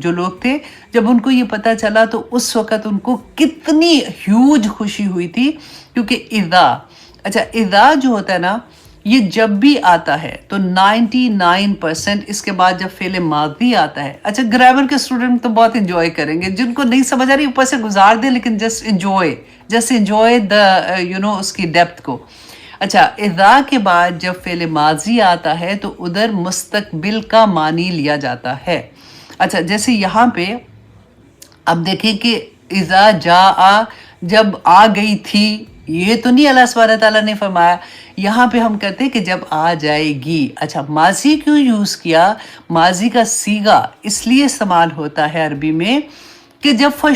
جو لوگ تھے، جب ان کو یہ پتہ چلا تو اس وقت ان کو کتنی ہیوج خوشی ہوئی تھی. کیونکہ اذا جو ہوتا ہے نا یہ جب بھی آتا ہے تو 99% اس کے بعد جب فعل ماضی آتا ہے. اچھا، گرامر کے اسٹوڈنٹ تو بہت انجوائے کریں گے، جن کو نہیں سمجھ آ رہی اوپر سے گزار دیں، لیکن جسٹ انجوائے دا اس کی ڈیپتھ کو. اچھا، اذا کے بعد جب فعل ماضی آتا ہے تو ادھر مستقبل کا معنی لیا جاتا ہے. اچھا، جیسے یہاں پہ اب دیکھیں کہ اذا جاء جب آ گئی تھی، یہ تو نہیں اللہ سبحانہ تعالیٰ نے فرمایا. یہاں پہ ہم کہتے ہیں کہ جب آ جائے گی. اچھا، ماضی کیوں یوز کیا؟ ماضی کا صیغہ اس لیے استعمال ہوتا ہے عربی میں کہ جب فور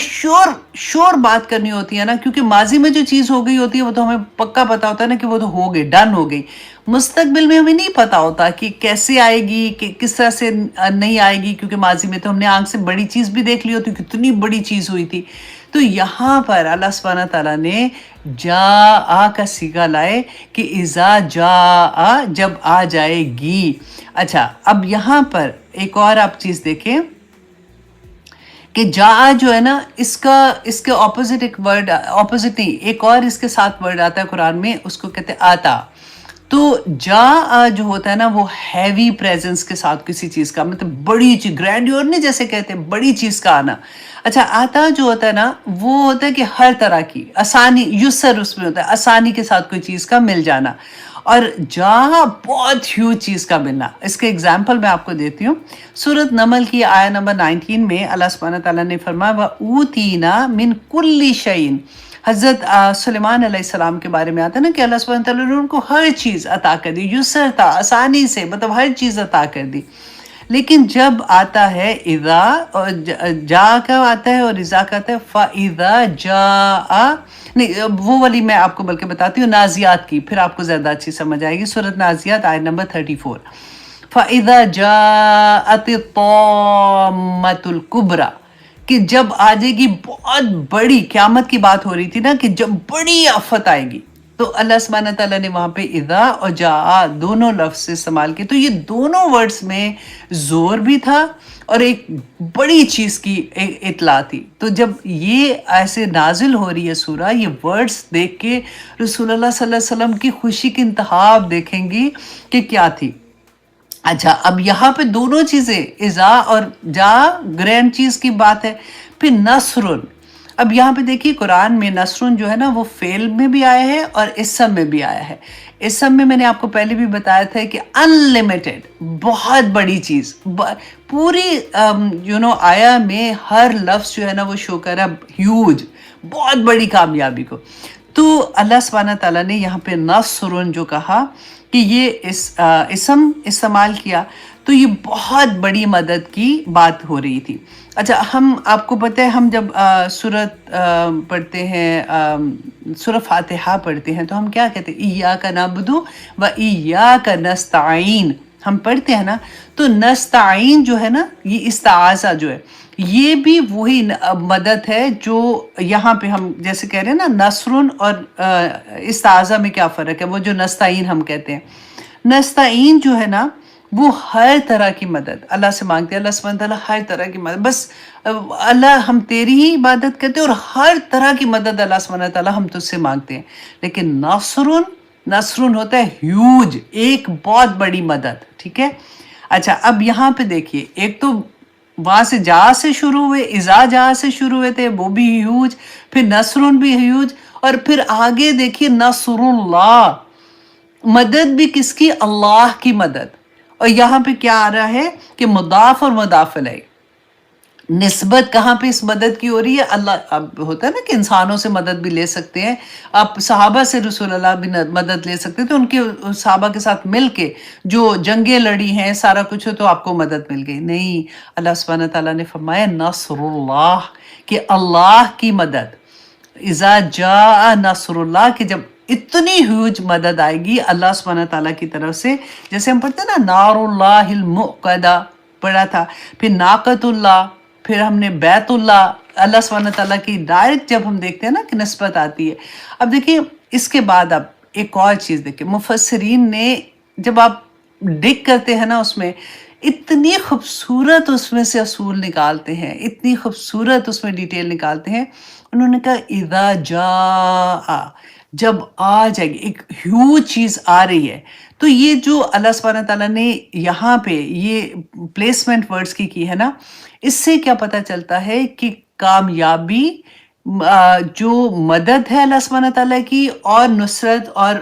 شور بات کرنی ہوتی ہے نا، کیونکہ ماضی میں جو چیز ہو گئی ہوتی ہے وہ تو ہمیں پکا پتا ہوتا ہے نا کہ وہ تو ہو گئی، ڈن ہو گئی. مستقبل میں ہمیں نہیں پتا ہوتا کہ کیسے آئے گی، کہ کس طرح سے نہیں آئے گی، کیونکہ ماضی میں تو ہم نے آنکھ سے بڑی چیز بھی دیکھ لی ہوتی، کتنی بڑی چیز ہوئی تھی. تو یہاں پر اللہ سبحانہ تعالیٰ نے جاء کا صیغہ لائے کہ اذا جاء جب آ جائے گی. اچھا، اب یہاں پر ایک اور آپ چیز دیکھیں کہ جاء جو ہے نا اس کے اپوزٹ ایک ورڈ، اپوزٹ نہیں، ایک اور اس کے ساتھ ورڈ آتا ہے قرآن میں، اس کو کہتے ہیں آتا. تو جاء جو ہوتا ہے نا وہ ہیوی پریزنس کے ساتھ کسی چیز کا، مطلب بڑی چیز، گرینڈیور نہیں جیسے کہتے ہیں، بڑی چیز کا آنا. اچھا، آتا جو ہوتا ہے نا وہ ہوتا ہے کہ ہر طرح کی آسانی، یسر اس میں ہوتا ہے، آسانی کے ساتھ کوئی چیز کا مل جانا. اور جاء بہت ہیوج چیز کا ملنا. اس کے اگزامپل میں آپ کو دیتی ہوں. سورۃ نمل کی آیہ نمبر 19 میں اللہ سبحانہ تعالیٰ نے فرمایا وَأُوتِينَا مِن كُلِّ شَيْءٍ. حضرت سلیمان علیہ السلام کے بارے میں آتا ہے نا کہ اللہ سبحانہ تعالیٰ نے ان کو ہر چیز عطا کر دی، یسر تھا، آسانی سے، مطلب ہر چیز عطا کر دی. لیکن جب آتا ہے اذا اور جا کا آتا ہے اور اذا کا آتا ہے فَإِذَا جَاءَ، نہیں وہ والی میں آپ کو بلکہ بتاتی ہوں نازیات کی، پھر آپ کو زیادہ اچھی سمجھ آئے گی. سورۃ نازیات آیت نمبر 34. فَإِذَا جَاءَتِ الطَّامَّةُ الْكُبْرَى، کہ جب آ جائے گی بہت بڑی قیامت کی بات ہو رہی تھی نا، کہ جب بڑی آفت آئے گی، تو اللہ سبحانہ تعالیٰ نے وہاں پہ اذا اور جاء دونوں لفظ استعمال کیے. تو یہ دونوں ورڈز میں زور بھی تھا اور ایک بڑی چیز کی اطلاع تھی. تو جب یہ ایسے نازل ہو رہی ہے سورہ، یہ ورڈز دیکھ کے رسول اللہ صلی اللہ علیہ وسلم کی خوشی کی انتہا آپ دیکھیں گی کہ کیا تھی. اچھا، اب یہاں پہ دونوں چیزیں اذا اور جا گرینڈ چیز کی بات ہے. پھر نصرن، اب یہاں پہ دیکھیے قرآن میں نصرن جو ہے نا وہ فعل میں بھی آیا ہے اور اسم میں بھی آیا ہے. اسم میں نے آپ کو پہلے بھی بتایا تھا کہ انلیمیٹڈ، بہت بڑی چیز، پوری آیا میں ہر لفظ جو ہے نا وہ شو کر رہا ہے ہیوج، بہت بڑی کامیابی کو. تو اللہ سبحانہ تعالیٰ نے یہاں پہ نصرن جو کہا کہ یہ اسم استعمال کیا، تو یہ بہت بڑی مدد کی بات ہو رہی تھی. اچھا، ہم آپ کو پتہ ہے ہم جب سورت پڑھتے ہیں، سورہ فاتحہ پڑھتے ہیں، تو ہم کیا کہتے ہیں؟ ایاک نعبد و ایاک نستعین ہم پڑھتے ہیں نا. تو نستعین جو ہے نا، یہ استعاذہ جو ہے، یہ بھی وہی مدد ہے جو یہاں پہ ہم جیسے کہہ رہے ہیں نا نصرن اور استعاذہ میں کیا فرق ہے. وہ جو نستعین ہم کہتے ہیں، نستعین جو ہے نا وہ ہر طرح کی مدد اللہ سے مانگتے ہیں. اللہ سبحانہ تعالیٰ ہر طرح کی مدد، بس اللہ ہم تیری ہی عبادت کرتے ہیں اور ہر طرح کی مدد اللہ سبحانہ تعالیٰ ہم تجھ سے مانگتے ہیں. لیکن نصرن ہوتا ہے ہیوج، ایک بہت بڑی مدد. ٹھیک ہے. اچھا، اب یہاں پہ دیکھیے، ایک تو وہاں سے جا سے شروع ہوئے، اذا جا سے شروع ہوئے تھے، وہ بھی ہیوج، پھر نصرن بھی ہیوج، اور پھر آگے دیکھیے نصر اللہ، مدد بھی کس کی؟ اللہ کی مدد. اور یہاں پہ کیا آ رہا ہے کہ مضاف اور مضاف الیہ، نسبت کہاں پہ اس مدد کی ہو رہی ہے؟ اللہ. اب ہوتا ہے نا کہ انسانوں سے مدد بھی لے سکتے ہیں، آپ صحابہ سے رسول اللہ بھی مدد لے سکتے ہیں، تو ان کے صحابہ کے ساتھ مل کے جو جنگیں لڑی ہیں سارا کچھ ہو تو آپ کو مدد مل گئی. نہیں، اللہ سبحانہ تعالیٰ نے فرمایا نصر اللہ، کہ اللہ کی مدد. اذا جاء نصر اللہ، کہ جب اتنی ہیوج مدد آئے گی اللہ سبحانہ تعالیٰ کی طرف سے، جیسے ہم پڑھتے ہیں نا نار اللہ المؤقدہ پڑھا تھا، پھر ناقۃ اللہ، پھر ہم نے بیت اللہ، اللہ سبحانہ تعالیٰ کی ڈائریکٹ جب ہم دیکھتے ہیں نا کہ نسبت آتی ہے. اب دیکھیے اس کے بعد اب ایک اور چیز دیکھیں، مفسرین نے جب آپ ڈگ کرتے ہیں نا اس میں اتنی خوبصورت اس میں سے اصول نکالتے ہیں، اتنی خوبصورت اس میں ڈیٹیل نکالتے ہیں. انہوں نے کہا اذا جاء، جب آ جائے گی، ایک ہیوج چیز آ رہی ہے. تو یہ جو اللہ سبحانہ تعالیٰ نے یہاں پہ یہ پلیسمنٹ ورڈز کی ہے نا، اس سے کیا پتہ چلتا ہے کہ کامیابی، جو مدد ہے اللہ سبحانہ تعالیٰ کی، اور نصرت اور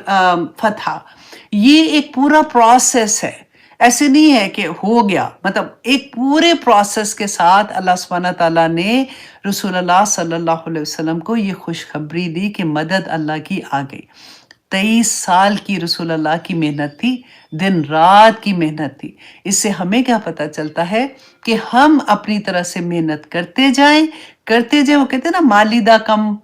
فتح، یہ ایک پورا پروسیس ہے. ایسے نہیں ہے کہ ہو گیا، مطلب ایک پورے پروسیس کے ساتھ اللہ سبحانہ تعالیٰ نے رسول اللہ صلی اللہ علیہ وسلم کو یہ خوشخبری دی کہ مدد اللہ کی آ گئی. 23 سال کی رسول اللہ کی محنت تھی، دن رات کی محنت تھی. اس سے ہمیں کیا پتہ چلتا ہے کہ ہم اپنی طرح سے محنت کرتے جائیں. وہ کہتے ہیں نا مالی دا کم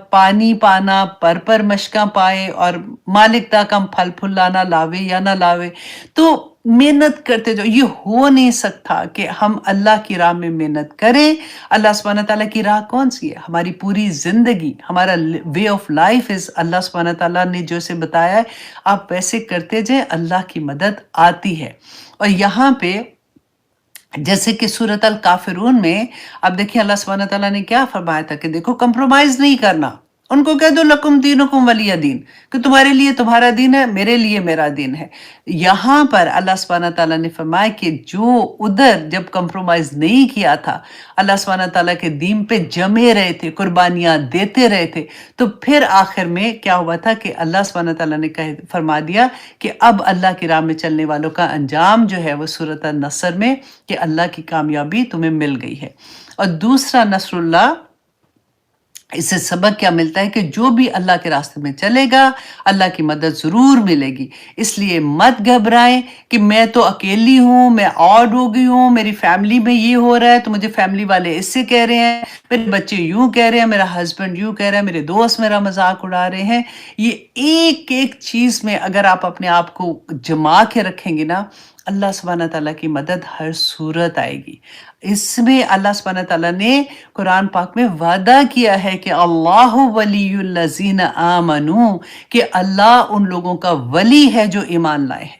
پانی پانا، پر مشکاں پائے، اور مالک دا کم پھل پھلانا لاوے یا نہ لاوے. تو محنت کرتے جاؤ. یہ ہو نہیں سکتا کہ ہم اللہ کی راہ میں محنت کریں. اللہ سبحانہ تعالیٰ کی راہ کون سی ہے؟ ہماری پوری زندگی، ہمارا وے آف لائف از، اللہ سبحانہ تعالیٰ نے جو سے بتایا ہے آپ ویسے کرتے جائیں، اللہ کی مدد آتی ہے. اور یہاں پہ جیسے کہ سورۃ الکافرون میں اب دیکھیں اللہ سبحانہ تعالیٰ نے کیا فرمایا تھا کہ دیکھو کمپرومائز نہیں کرنا. ان کو کہہ دو لکم دینکم ولی دین، کہ تمہارے لیے تمہارا دین ہے، میرے لیے میرا دین ہے. یہاں پر اللہ سبحانہ تعالیٰ نے فرمایا کہ جو ادھر جب کمپرومائز نہیں کیا تھا، اللہ سبحانہ تعالیٰ کے دین پہ جمے رہے تھے، قربانیاں دیتے رہے تھے، تو پھر آخر میں کیا ہوا تھا کہ اللہ سبحانہ تعالیٰ نے فرما دیا کہ اب اللہ کی راہ میں چلنے والوں کا انجام جو ہے وہ سورۃ النصر میں، کہ اللہ کی کامیابی تمہیں مل گئی ہے. اور دوسرا نصر اللہ اس سے سبق کیا ملتا ہے کہ جو بھی اللہ کے راستے میں چلے گا اللہ کی مدد ضرور ملے گی. اس لیے مت گھبرائیں کہ میں تو اکیلی ہوں، میں آڈ ہو گئی ہوں، میری فیملی میں یہ ہو رہا ہے تو مجھے فیملی والے اس سے کہہ رہے ہیں، میرے بچے یوں کہہ رہے ہیں، میرا ہسبینڈ یوں کہہ رہا ہے، میرے دوست میرا مذاق اڑا رہے ہیں. یہ ایک ایک چیز میں اگر آپ اپنے آپ کو جما کے رکھیں گے نا، اللہ سبحانہ تعالیٰ کی مدد ہر صورت آئے گی. اس میں اللہ سبحانہ تعالیٰ نے قرآن پاک میں وعدہ کیا ہے کہ اللہ ولی الذین آمنو، کہ اللہ ان لوگوں کا ولی ہے جو ایمان لائے ہیں.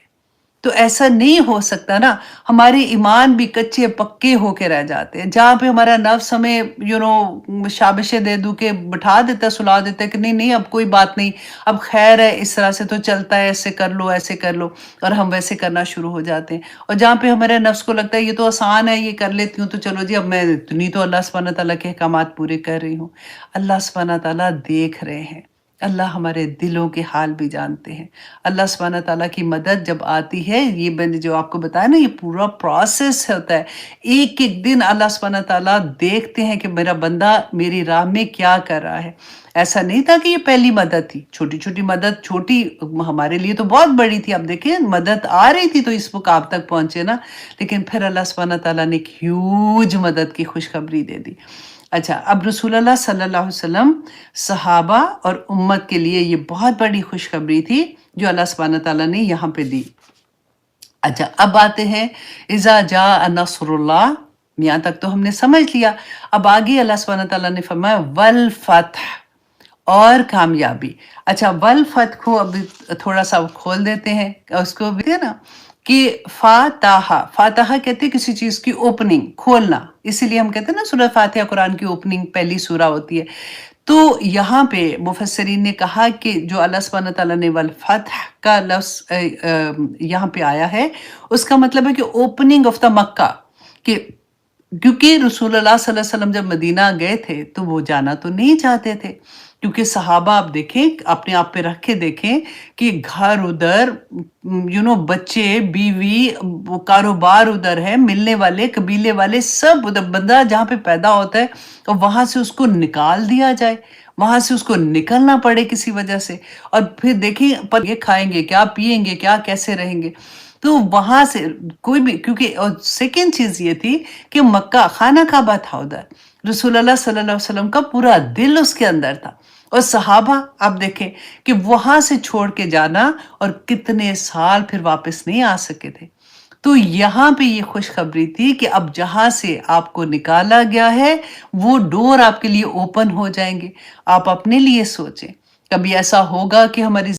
تو ایسا نہیں ہو سکتا نا، ہمارے ایمان بھی کچے پکے ہو کے رہ جاتے ہیں، جہاں پہ ہمارا نفس ہمیں شابشیں دے دو کے بٹھا دیتا ہے، سلا دیتا ہے کہ نہیں نہیں اب کوئی بات نہیں، اب خیر ہے، اس طرح سے تو چلتا ہے، ایسے کر لو ایسے کر لو، اور ہم ویسے کرنا شروع ہو جاتے ہیں. اور جہاں پہ ہمارے نفس کو لگتا ہے یہ تو آسان ہے، یہ کر لیتی ہوں، تو چلو جی اب میں اتنی تو اللہ سبحانہ تعالیٰ کے احکامات پورے کر رہی ہوں. اللہ سبحانہ تعالیٰ دیکھ رہے ہیں، اللہ ہمارے دلوں کے حال بھی جانتے ہیں. اللہ سبحانہ تعالیٰ کی مدد جب آتی ہے، یہ میں نے جو آپ کو بتایا نا، یہ پورا پروسیس ہوتا ہے. ایک ایک دن اللہ سبحانہ تعالیٰ دیکھتے ہیں کہ میرا بندہ میری راہ میں کیا کر رہا ہے. ایسا نہیں تھا کہ یہ پہلی مدد تھی، چھوٹی چھوٹی مدد، چھوٹی ہمارے لیے تو بہت بڑی تھی. اب دیکھیں مدد آ رہی تھی تو اس مقام تک پہنچے نا، لیکن پھر اللہ سبحانہ تعالیٰ نے ایک ہیوج مدد کی خوشخبری دے دی. اچھا، اب رسول اللہ صلی اللہ علیہ وسلم، صحابہ اور امت کے لیے یہ بہت بڑی خوشخبری تھی جو اللہ سبحانہ تعالیٰ نے یہاں پہ دی. اچھا، اب آتے ہیں اذا جاء نصر اللہ. یہاں تک تو ہم نے سمجھ لیا. اب آگے اللہ سبحانہ تعالیٰ نے فرمایا والفتح، اور کامیابی. اچھا، والفتح کو اب تھوڑا سا کھول دیتے ہیں، اس کو بھی نا کہ فاتحہ کہتے ہیں کسی چیز کی اوپننگ، کھولنا. اسی لیے ہم کہتے ہیں نا سورہ فاتحہ قرآن کی اوپننگ پہلی سورہ ہوتی ہے. تو یہاں پہ مفسرین نے کہا کہ جو اللہ سبحانہ تعالیٰ نے والفتح کا لفظ یہاں پہ آیا ہے، اس کا مطلب ہے کہ اوپننگ آف دا مکہ. کہ کیونکہ رسول اللہ صلی اللہ علیہ وسلم جب مدینہ گئے تھے تو وہ جانا تو نہیں چاہتے تھے، کیونکہ صحابہ آپ دیکھیں، اپنے آپ پہ رکھ کے دیکھیں کہ گھر ادھر، بچے، بیوی، وہ کاروبار ادھر ہے، ملنے والے، قبیلے والے سب ادھر. بندہ جہاں پہ پیدا ہوتا ہے اور وہاں سے اس کو نکال دیا جائے، وہاں سے اس کو نکلنا پڑے کسی وجہ سے، اور پھر دیکھیں پر یہ کھائیں گے کیا، پیئیں گے کیا، کیسے رہیں گے. تو وہاں سے کوئی بھی، کیونکہ اور سیکنڈ چیز یہ تھی کہ مکہ خانہ کعبہ تھا ادھر، رسول اللہ صلی اللہ علیہ وسلم کا پورا دل اس کے اندر تھا. اور صحابہ آپ دیکھیں کہ وہاں سے چھوڑ کے جانا اور کتنے سال پھر واپس نہیں آ سکے تھے. تو یہاں پہ یہ خوشخبری تھی کہ اب جہاں سے آپ کو نکالا گیا ہے وہ ڈور آپ کے لیے اوپن ہو جائیں گے. آپ اپنے لیے سوچیں، کبھی ایسا ہوگا کہ ہماری